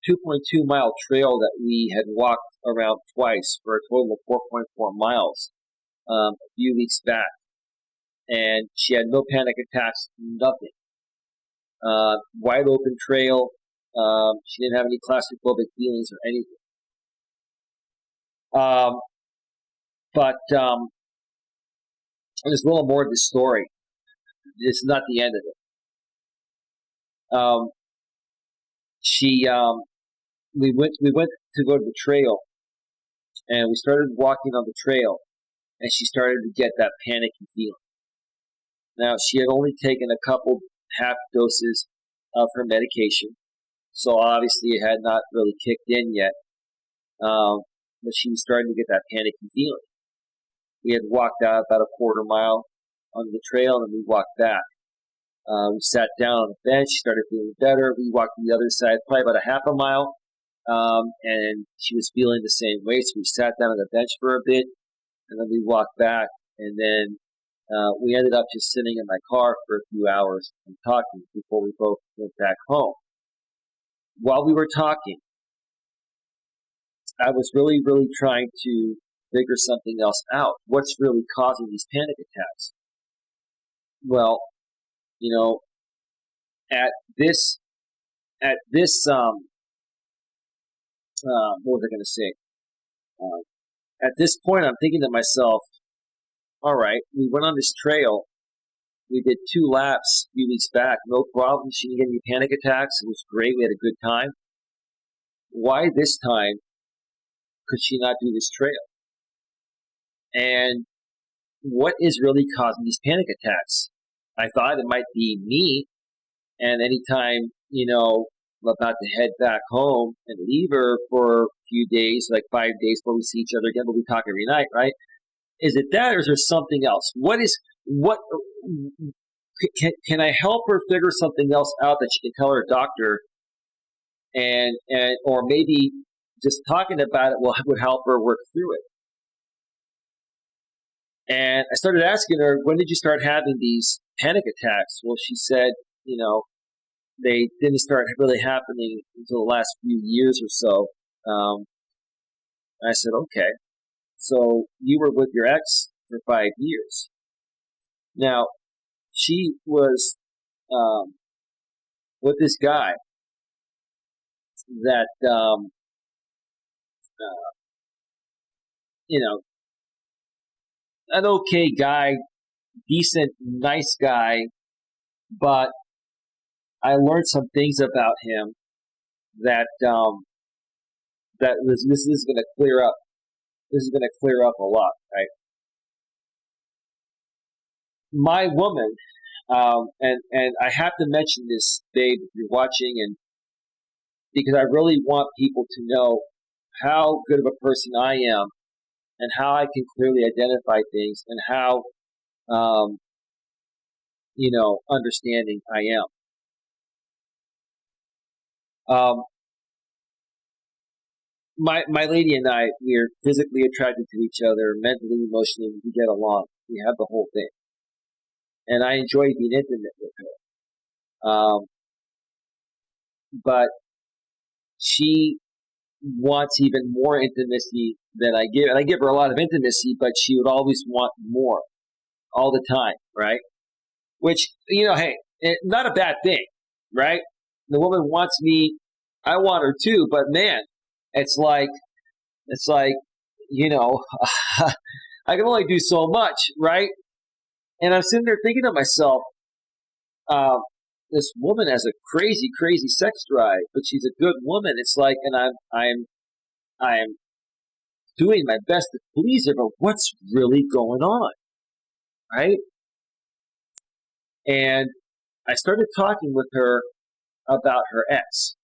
A: 2.2 mile trail that we had walked around twice for a total of 4.4 miles a few weeks back. And she had no panic attacks, nothing. Wide open trail. She didn't have any claustrophobic feelings or anything. But there's a little more to the story. It's not the end of it. We went to go to the trail, and we started walking on the trail, and she started to get that panicky feeling. Now, she had only taken a couple half doses of her medication, so obviously it had not really kicked in yet, but she was starting to get that panicky feeling. We had walked out about a quarter mile on the trail, and we walked back. We sat down on the bench. She started feeling better. We walked to the other side, probably about a half a mile, and she was feeling the same way. So we sat down on the bench for a bit, and then we walked back, and then we ended up just sitting in my car for a few hours and talking before we both went back home. While we were talking, I was really, really trying to figure something else out. What's really causing these panic attacks? Well, at this, what was I going to say? At this point, I'm thinking to myself, all right, we went on this trail. We did 2 laps a few weeks back. No problem. She didn't get any panic attacks. It was great. We had a good time. Why this time could she not do this trail? And what is really causing these panic attacks? I thought it might be me. And anytime, I'm about to head back home and leave her for a few days, like 5 days before we see each other again, but we talk every night, right? Is it that, or is there something else? What can I help her figure something else out that she can tell her doctor, and or maybe just talking about it would help her work through it? And I started asking her, when did you start having these panic attacks? Well, she said, they didn't start really happening until the last few years or so. I said, okay, so you were with your ex for 5 years. Now, she was with this guy that, an okay guy, decent, nice guy, but I learned some things about him that this is going to clear up. This is going to clear up a lot, right? My woman, and I have to mention this, babe, if you're watching, and because I really want people to know how good of a person I am, and how I can clearly identify things, and how understanding I am. My lady and I, we are physically attracted to each other, mentally, emotionally, we get along. We have the whole thing. And I enjoy being intimate with her. But she wants even more intimacy than I give. And I give her a lot of intimacy, but she would always want more all the time, right? Which, hey, not a bad thing, right? The woman wants me, I want her too, but man, it's like, I can only do so much, right? And I'm sitting there thinking to myself, this woman has a crazy, crazy sex drive, but she's a good woman. It's like, and I'm doing my best to please her, but what's really going on, right? And I started talking with her about her ex.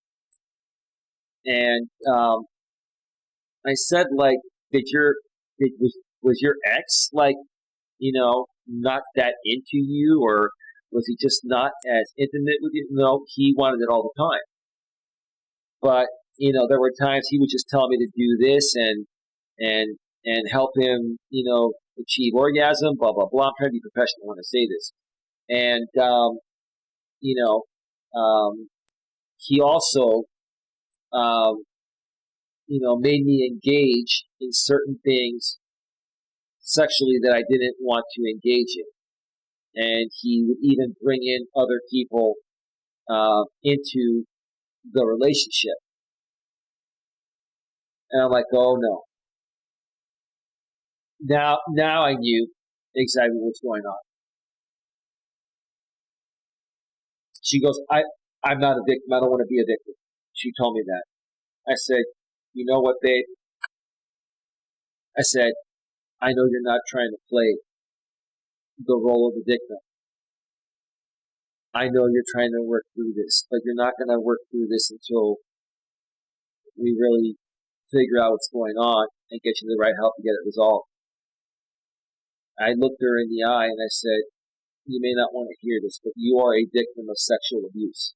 A: And I said, like, was your ex, like, not that into you, or was he just not as intimate with you? No, he wanted it all the time. But, there were times he would just tell me to do this and help him, achieve orgasm, blah, blah, blah. I'm trying to be professional when I say this. And, he also, made me engage in certain things sexually that I didn't want to engage in. And he would even bring in other people into the relationship. And I'm like, oh no. Now I knew exactly what's going on. She goes, I'm not a victim. I don't want to be a victim. She told me that. I said, you know what, babe? I said, I know you're not trying to play the role of the victim. I know you're trying to work through this, but you're not going to work through this until we really figure out what's going on and get you the right help to get it resolved. I looked her in the eye and I said, you may not want to hear this, but you are a victim of sexual abuse.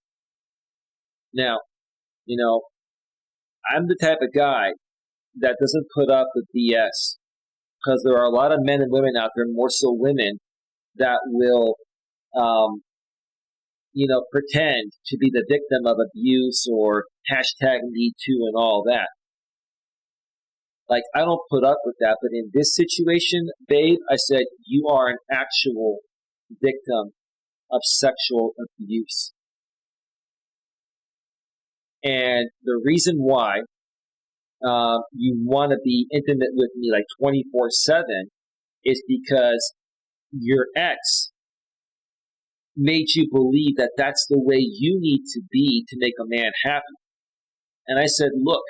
A: Now, I'm the type of guy that doesn't put up with BS, because there are a lot of men and women out there, more so women, that will, pretend to be the victim of abuse or hashtag Me Too and all that. Like, I don't put up with that. But in this situation, babe, I said, you are an actual victim of sexual abuse. And the reason why you want to be intimate with me like 24/7 is because your ex made you believe that that's the way you need to be to make a man happy. And I said, look,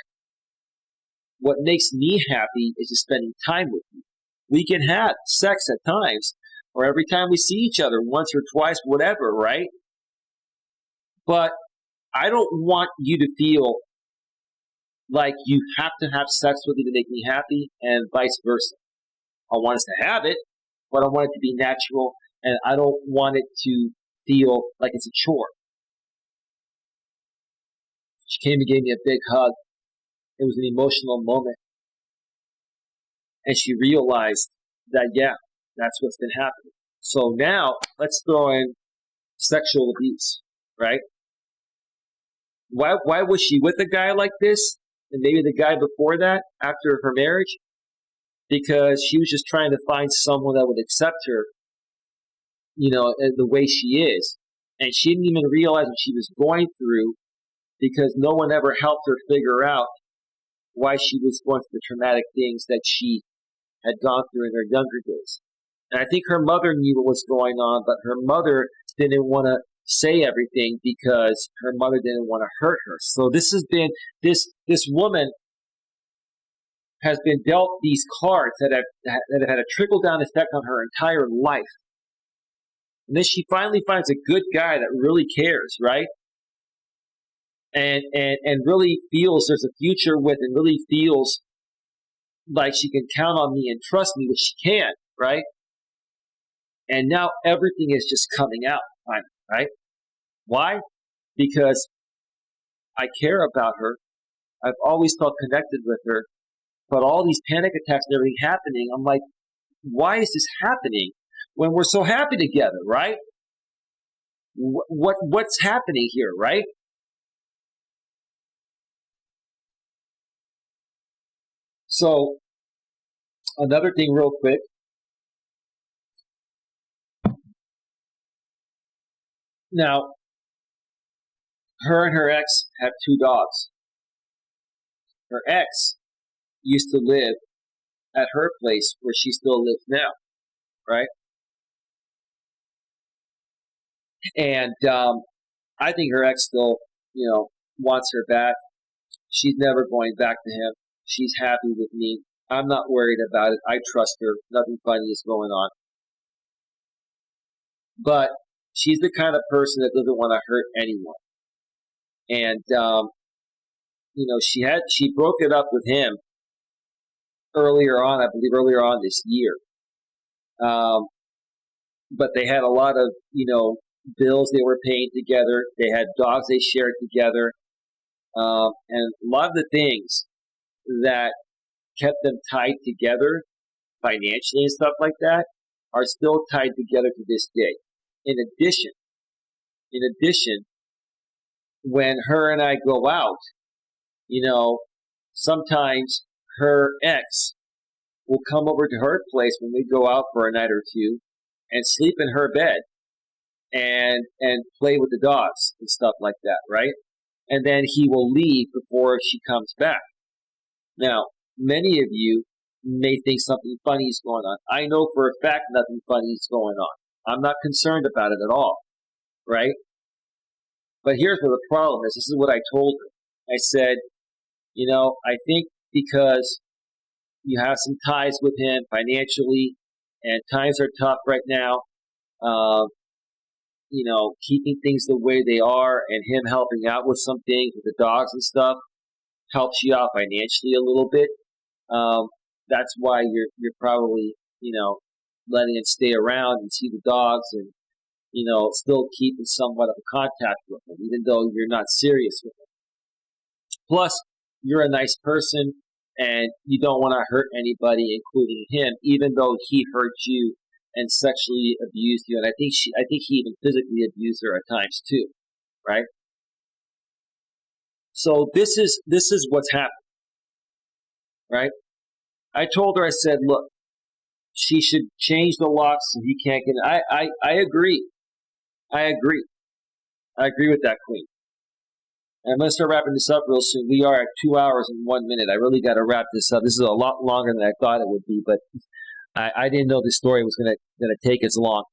A: what makes me happy is just spending time with you. We can have sex at times, or every time we see each other, once or twice, whatever, right? But I don't want you to feel like you have to have sex with me to make me happy and vice versa. I want us to have it, but I want it to be natural, and I don't want it to feel like it's a chore. She came and gave me a big hug. It was an emotional moment. And she realized that, yeah, that's what's been happening. So now let's throw in sexual abuse, right? Why was she with a guy like this? And maybe the guy before that, after her marriage? Because she was just trying to find someone that would accept her, the way she is. And she didn't even realize what she was going through because no one ever helped her figure out why she was going through the traumatic things that she had gone through in her younger days. And I think her mother knew what was going on, but her mother didn't want to say everything because her mother didn't want to hurt her. So this has been, this woman has been dealt these cards that have had a trickle-down effect on her entire life. And then she finally finds a good guy that really cares, right? And really feels there's a future with, and really feels like she can count on me and trust me, which she can, right? And now everything is just coming out, right? Why? Because I care about her. I've always felt connected with her. But all these panic attacks and everything happening, I'm like, why is this happening when we're so happy together, right? What's happening here, right? So, another thing real quick. Now, her and her ex have 2 dogs. Her ex used to live at her place where she still lives now, right? And I think her ex still, wants her back. She's never going back to him. She's happy with me. I'm not worried about it. I trust her. Nothing funny is going on. But she's the kind of person that doesn't want to hurt anyone. And, she broke it up with him earlier on, I believe earlier on this year. But they had a lot of, bills they were paying together. They had dogs they shared together. And a lot of the things that kept them tied together financially and stuff like that are still tied together to this day. In addition, when her and I go out, sometimes her ex will come over to her place when we go out for a night or two and sleep in her bed and play with the dogs and stuff like that, right? And then he will leave before she comes back. Now, many of you may think something funny is going on. I know for a fact nothing funny is going on. I'm not concerned about it at all, right? But here's what the problem is. This is what I told her. I said, I think because you have some ties with him financially and times are tough right now, keeping things the way they are and him helping out with some things with the dogs and stuff helps you out financially a little bit. That's why you're probably, letting it stay around and see the dogs and, still keeping somewhat of a contact with them, even though you're not serious with them. Plus, you're a nice person and you don't want to hurt anybody, including him, even though he hurt you and sexually abused you. And I think he even physically abused her at times too, right? So this is what's happened, right? I told her, I said, look, she should change the locks so he can't get in. I agree. I agree with that, Queen. And I'm going to start wrapping this up real soon. We are at 2 hours and 1 minute. I really got to wrap this up. This is a lot longer than I thought it would be, but I didn't know this story was going to take as long.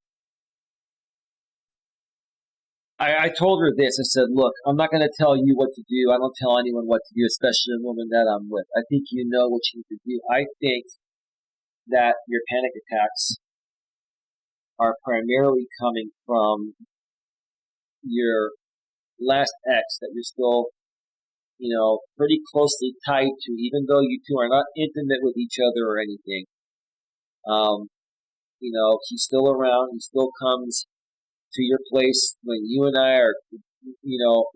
A: I told her this. I said, look, I'm not going to tell you what to do. I don't tell anyone what to do, especially a woman that I'm with. I think you know what you need to do. I think that your panic attacks are primarily coming from your last ex that you're still, pretty closely tied to, even though you two are not intimate with each other or anything. He's still around. He still comes to your place when you and I are,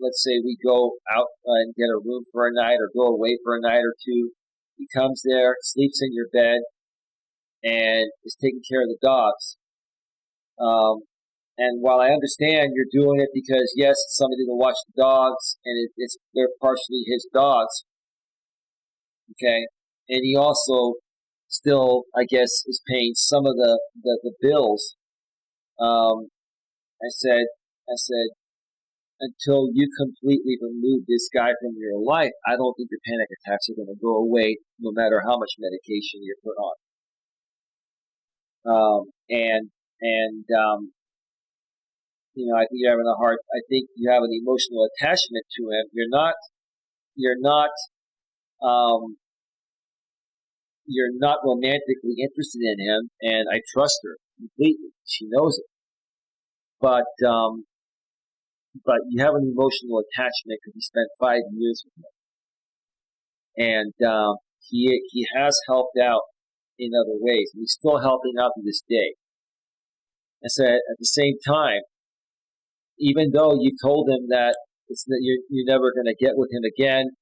A: let's say we go out and get a room for a night or go away for a night or two. He comes there, sleeps in your bed, and is taking care of the dogs. And while I understand you're doing it because, yes, it's somebody to watch the dogs, and they're partially his dogs, okay? And he also still, I guess, is paying some of the bills. I said, until you completely remove this guy from your life, I don't think your panic attacks are going to go away, no matter how much medication you're put on. I think you're having I think you have an emotional attachment to him. You're not romantically interested in him, and I trust her completely. She knows it. But you have an emotional attachment because you spent 5 years with him. And he has helped out in other ways. And he's still helping out to this day. I said, at the same time, even though you've told him that you're never going to get with him again,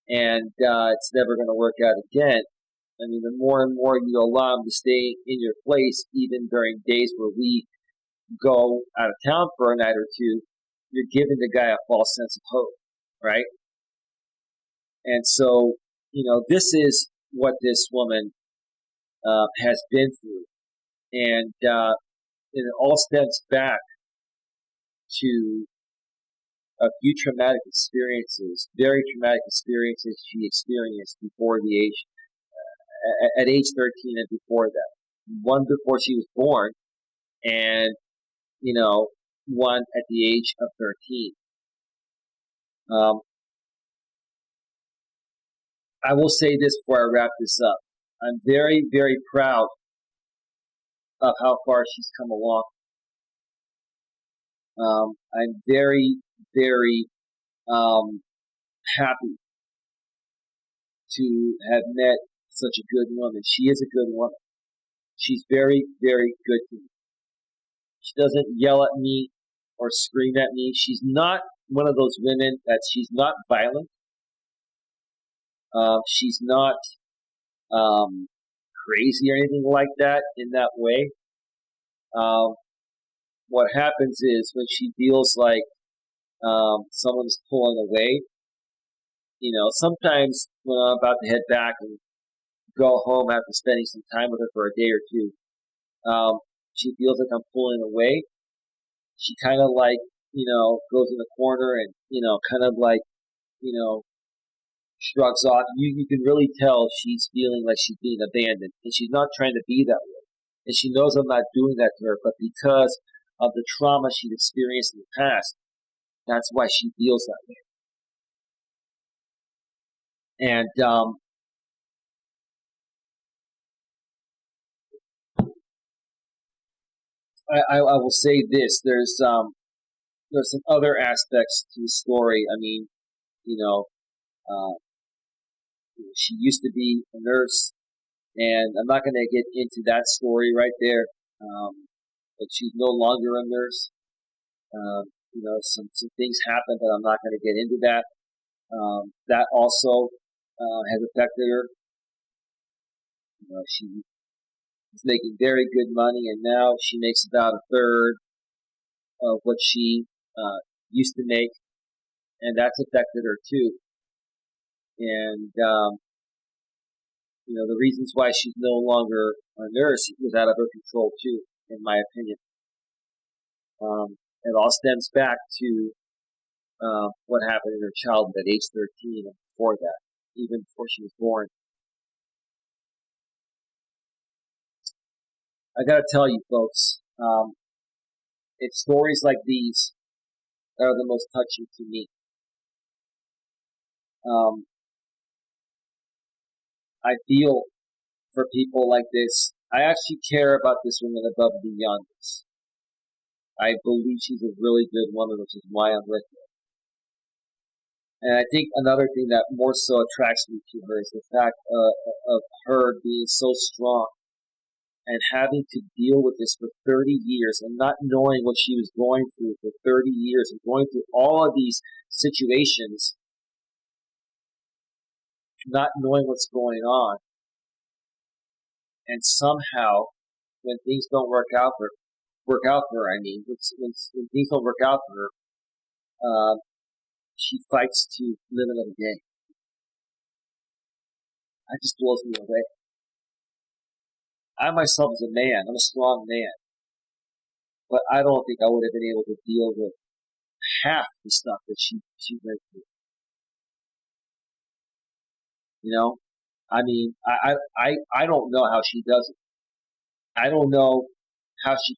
A: and it's never going to work out again, I mean, the more and more you allow him to stay in your place, even during days where we go out of town for a night or two, you're giving the guy a false sense of hope, right? And so, this is what this woman has been through. And it all stems back to a few traumatic experiences, very traumatic experiences she experienced before the age, at age 13 and before that. One before she was born, and, one at the age of 13. I will say this before I wrap this up. I'm very, very proud of how far she's come along. I'm very, very happy to have met such a good woman. She is a good woman. She's very, very good to me. She doesn't yell at me or scream at me. She's not one of those women she's not violent. She's not crazy or anything like that in that way. What happens is when she feels like someone's pulling away, sometimes when I'm about to head back and go home after spending some time with her for a day or two, she feels like I'm pulling away. She kind of goes in the corner and, kind of shrugs off. You can really tell she's feeling like she's being abandoned, and she's not trying to be that way. And she knows I'm not doing that to her, but because of the trauma she's experienced in the past, that's why she feels that way. And I will say this: there's some other aspects to the story. I mean, she used to be a nurse, and I'm not going to get into that story right there. But she's no longer a nurse. Some things happened, but I'm not going to get into that. That also has affected her. She was making very good money, and now she makes about a third of what she used to make, and that's affected her too. And the reasons why she's no longer a nurse was out of her control too, in my opinion. It all stems back to what happened in her childhood at age 13 and before that, even before she was born. I gotta tell you, folks, it's stories like these that are the most touching to me. I feel for people like this. I actually care about this woman above and beyond this. I believe she's a really good woman, which is why I'm with her. And I think another thing that more so attracts me to her is the fact of her being so strong and having to deal with this for 30 years and not knowing what she was going through for 30 years and going through all of these situations, not knowing what's going on. And somehow, when things don't work out for her, when things don't work out for her, she fights to live another day. That just blows me away. I myself as a man, I'm a strong man, but I don't think I would have been able to deal with half the stuff that she went through. You know, I mean, I don't know how she does it. I don't know how she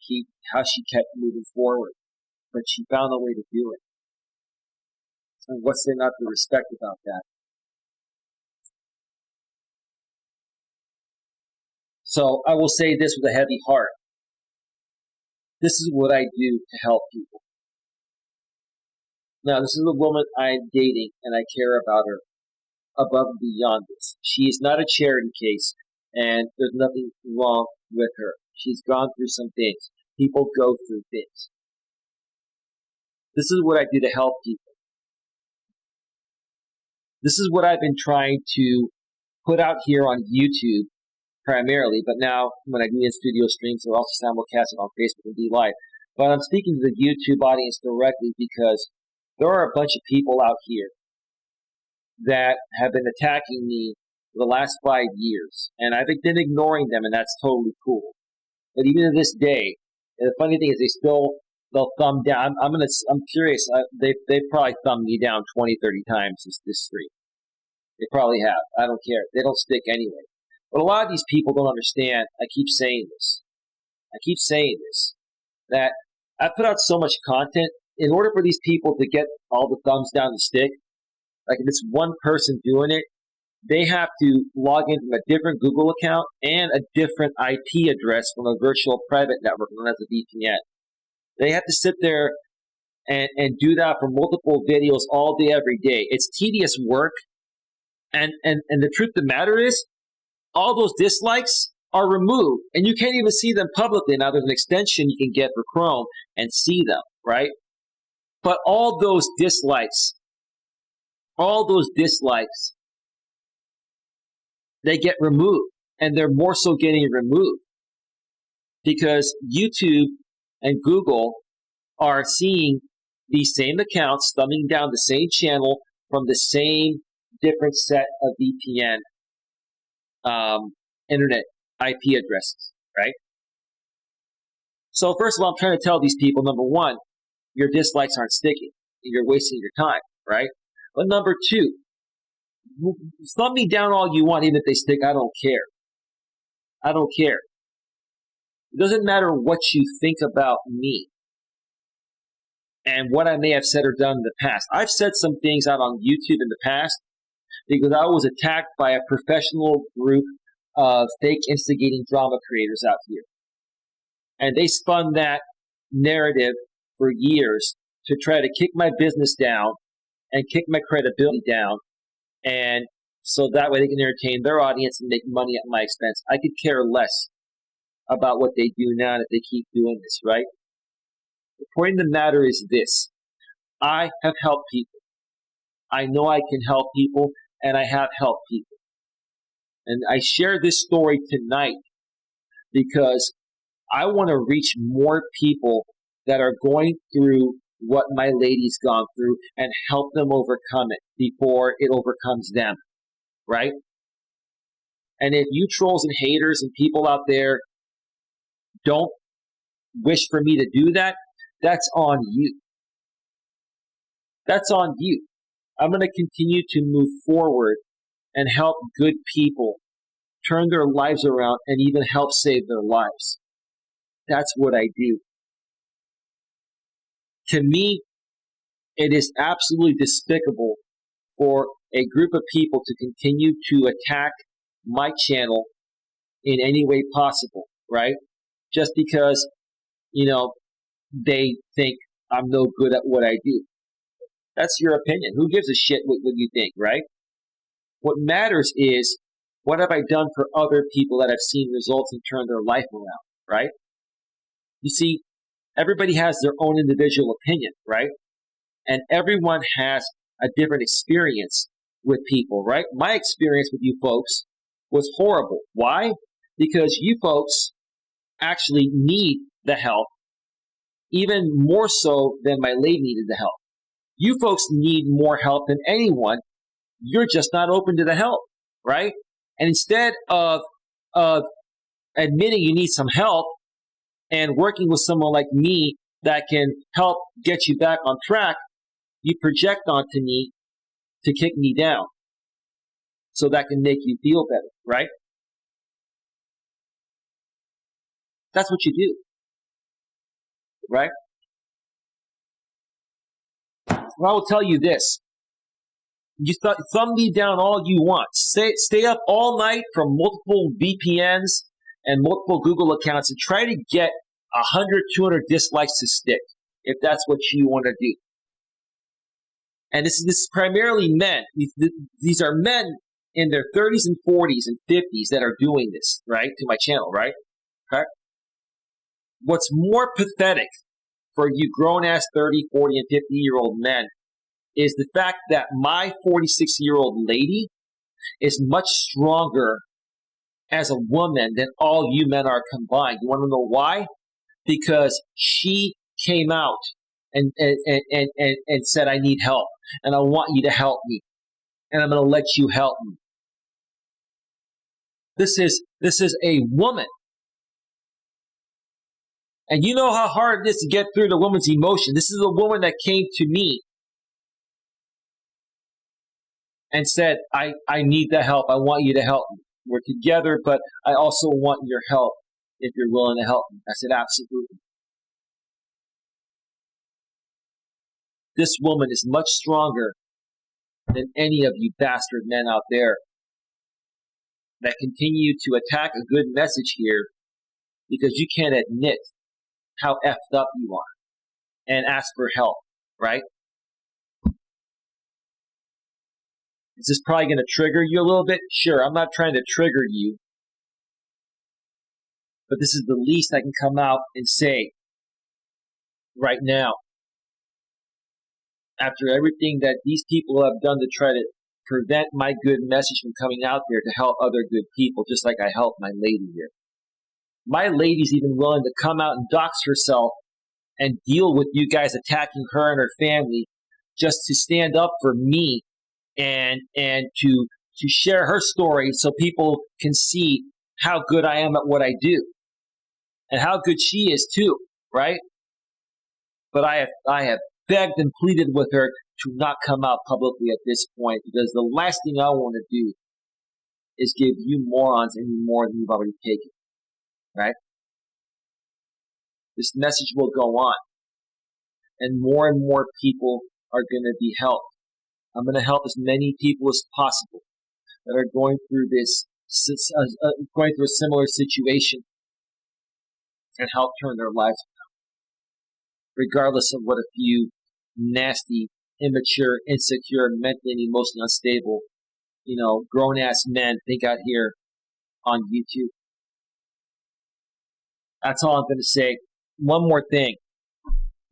A: kept moving forward, but she found a way to do it. And what's there not to respect about that? So I will say this with a heavy heart. This is what I do to help people. Now, this is a woman I'm dating, and I care about her above and beyond this. She is not a charity case, and there's nothing wrong with her. She's gone through some things. People go through things. This is what I do to help people. This is what I've been trying to put out here on YouTube primarily, but now when I do in-studio streams, they're also simulcasted on Facebook and D Live. But I'm speaking to the YouTube audience directly because there are a bunch of people out here that have been attacking me for the last 5 years, and I've been ignoring them, and that's totally cool. But even to this day, and the funny thing is they'll thumb down. I'm curious. They probably thumbed me down 20, 30 times this stream. They probably have. I don't care. They don't stick anyway. But a lot of these people don't understand. I keep saying this, that I put out so much content. In order for these people to get all the thumbs down to stick, like if it's one person doing it, they have to log in from a different Google account and a different IP address from a virtual private network known as a VPN. They have to sit there and do that for multiple videos all day, every day. It's tedious work. And the truth of the matter is, all those dislikes are removed, and you can't even see them publicly. Now, there's an extension you can get for Chrome and see them, right? But all those dislikes, they get removed, and they're more so getting removed because YouTube and Google are seeing these same accounts thumbing down the same channel from the same different set of VPN internet IP addresses, right? So first of all, I'm trying to tell these people, number one, your dislikes aren't sticking. You're wasting your time, right? But number two, thumb me down all you want, even if they stick. I don't care. I don't care. It doesn't matter what you think about me and what I may have said or done in the past. I've said some things out on YouTube in the past because I was attacked by a professional group of fake instigating drama creators out here. And they spun that narrative for years to try to kick my business down and kick my credibility down. And so that way they can entertain their audience and make money at my expense. I could care less about what they do now if they keep doing this, right? The point of the matter is this. I have helped people. I know I can help people, and I have helped people. And I share this story tonight because I want to reach more people that are going through what my lady's gone through and help them overcome it before it overcomes them, right? And if you trolls and haters and people out there don't wish for me to do that, that's on you. That's on you. I'm going to continue to move forward and help good people turn their lives around and even help save their lives. That's what I do. To me, it is absolutely despicable for a group of people to continue to attack my channel in any way possible, right? Just because, they think I'm no good at what I do. That's your opinion. Who gives a shit what you think, right? What matters is, what have I done for other people that have seen results and turned their life around, right? You see, everybody has their own individual opinion, right? And everyone has a different experience with people, right? My experience with you folks was horrible. Why? Because you folks actually need the help even more so than my lady needed the help. You folks need more help than anyone. You're just not open to the help, right? And instead of admitting you need some help and working with someone like me that can help get you back on track, you project onto me to kick me down so that can make you feel better, right? That's what you do, right? Well, I will tell you this. You thumb me down all you want. Stay up all night from multiple VPNs and multiple Google accounts and try to get 100, 200 dislikes to stick, if that's what you want to do. And this is primarily men. These are men in their 30s and 40s and 50s that are doing this, right, to my channel, right? Okay. What's more pathetic for you grown-ass 30, 40, and 50-year-old men is the fact that my 46-year-old lady is much stronger as a woman than all you men are combined. You want to know why? Because she came out and said, I need help, and I want you to help me, and I'm going to let you help me. This is a woman. And you know how hard it is to get through the woman's emotion. This is a woman that came to me and said, I need the help. I want you to help me. We're together, but I also want your help if you're willing to help me. I said, absolutely. This woman is much stronger than any of you bastard men out there that continue to attack a good message here because you can't admit how effed up you are and ask for help, right? Is this probably going to trigger you a little bit? Sure, I'm not trying to trigger you, but this is the least I can come out and say right now. After everything that these people have done to try to prevent my good message from coming out there to help other good people, just like I helped my lady here. My lady's even willing to come out and dox herself and deal with you guys attacking her and her family just to stand up for me and to share her story so people can see how good I am at what I do and how good she is too, right? But I have begged and pleaded with her to not come out publicly at this point because the last thing I want to do is give you morons any more than you've already taken, right? This message will go on, and more people are going to be helped. I'm going to help as many people as possible that are going through going through a similar situation and help turn their lives around, regardless of what a few nasty, immature, insecure, mentally and emotionally unstable, grown-ass men think out here on YouTube. That's all I'm going to say. One more thing.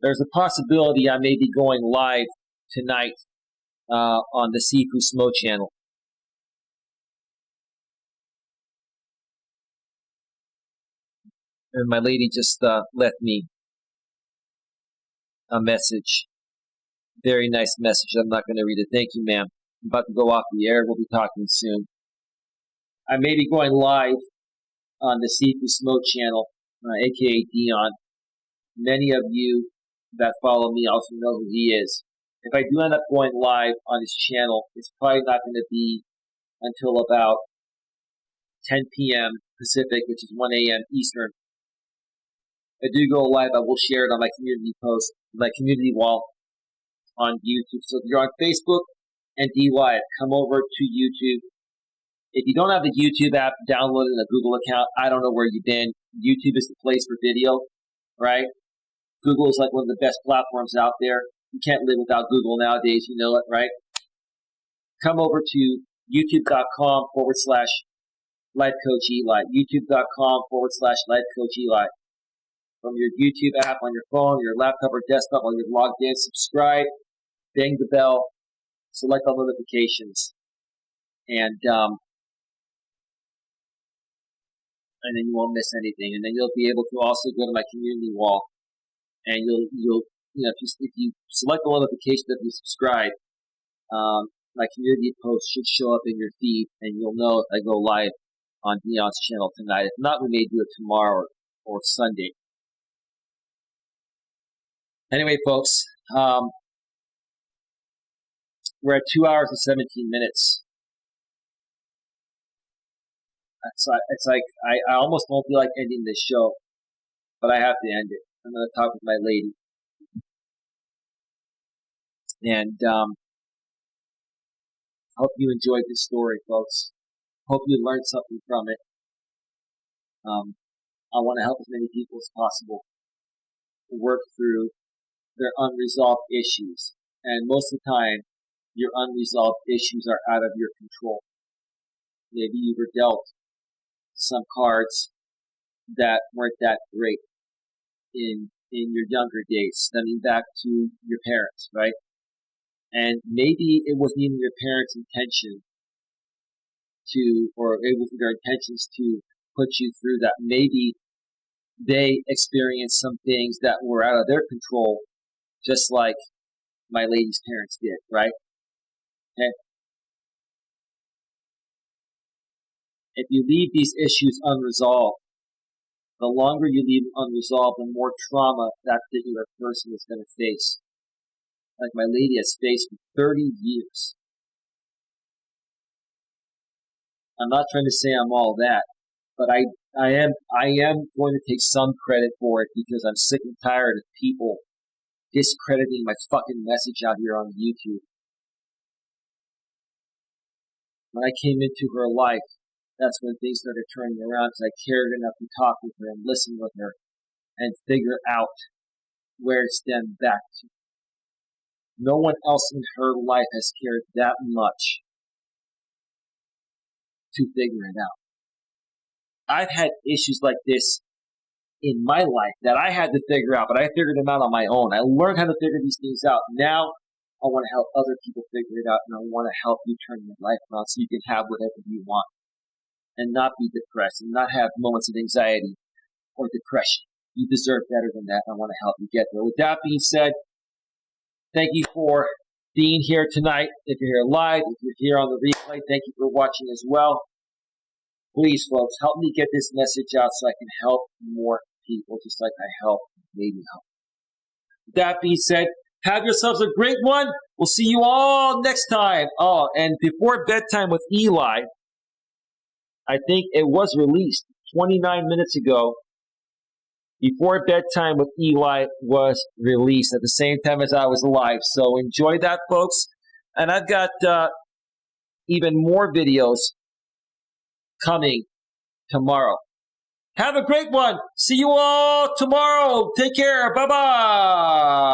A: There's a possibility I may be going live tonight on the Sifu Smo channel. And my lady just left me a message. Very nice message. I'm not going to read it. Thank you, ma'am. I'm about to go off the air. We'll be talking soon. I may be going live on the Sifu Smo channel, a.k.a. Dion. Many of you that follow me also know who he is. If I do end up going live on his channel, it's probably not going to be until about 10 p.m. Pacific, which is 1 a.m. Eastern. If I do go live, I will share it on my community post, my community wall on YouTube. So if you're on Facebook and DY, come over to YouTube. If you don't have the YouTube app downloaded in a Google account, I don't know where you've been. YouTube is the place for video, right? Google is like one of the best platforms out there. You can't live without Google nowadays. You know it, right? Come over to youtube.com/Life Coach Eli. youtube.com/Life Coach Eli. From your YouTube app on your phone, your laptop or desktop, while you're logged in, subscribe, bang the bell, select all notifications, and then you won't miss anything. And then you'll be able to also go to my community wall, and you'll if you select the notification that you subscribe, my community post should show up in your feed, and you'll know if I go live on Dion's channel tonight. If not, we may do it tomorrow or Sunday. Anyway, folks, we're at 2 hours and 17 minutes. It's like I almost don't feel like ending this show, but I have to end it. I'm going to talk with my lady. And hope you enjoyed this story, folks. Hope you learned something from it. I want to help as many people as possible work through their unresolved issues. And most of the time, your unresolved issues are out of your control. Maybe you were dealt some cards that weren't that great in your younger days, stemming back to your parents, right? And maybe it wasn't even your parents' intention or it wasn't their intentions to put you through that. Maybe they experienced some things that were out of their control, just like my lady's parents did, right? Okay. If you leave these issues unresolved, the longer you leave them unresolved, the more trauma that particular person is going to face. Like my lady has faced for 30 years. I'm not trying to say I'm all that, but I am going to take some credit for it because I'm sick and tired of people discrediting my fucking message out here on YouTube. When I came into her life, that's when things started turning around because I cared enough to talk with her and listen with her and figure out where it stemmed back to. No one else in her life has cared that much to figure it out. I've had issues like this in my life that I had to figure out, but I figured them out on my own. I learned how to figure these things out. Now I want to help other people figure it out, and I want to help you turn your life around so you can have whatever you want and not be depressed and not have moments of anxiety or depression. You deserve better than that. I want to help you get there. With that being said, thank you for being here tonight. If you're here live, if you're here on the replay, thank you for watching as well. Please, folks, help me get this message out so I can help more people, just like I help Lady help. With that being said, have yourselves a great one. We'll see you all next time. Oh, and before bedtime with Eli, I think it was released 29 minutes ago. Before Bedtime with Eli was released at the same time as I was live. So enjoy that, folks. And I've got even more videos coming tomorrow. Have a great one. See you all tomorrow. Take care. Bye-bye.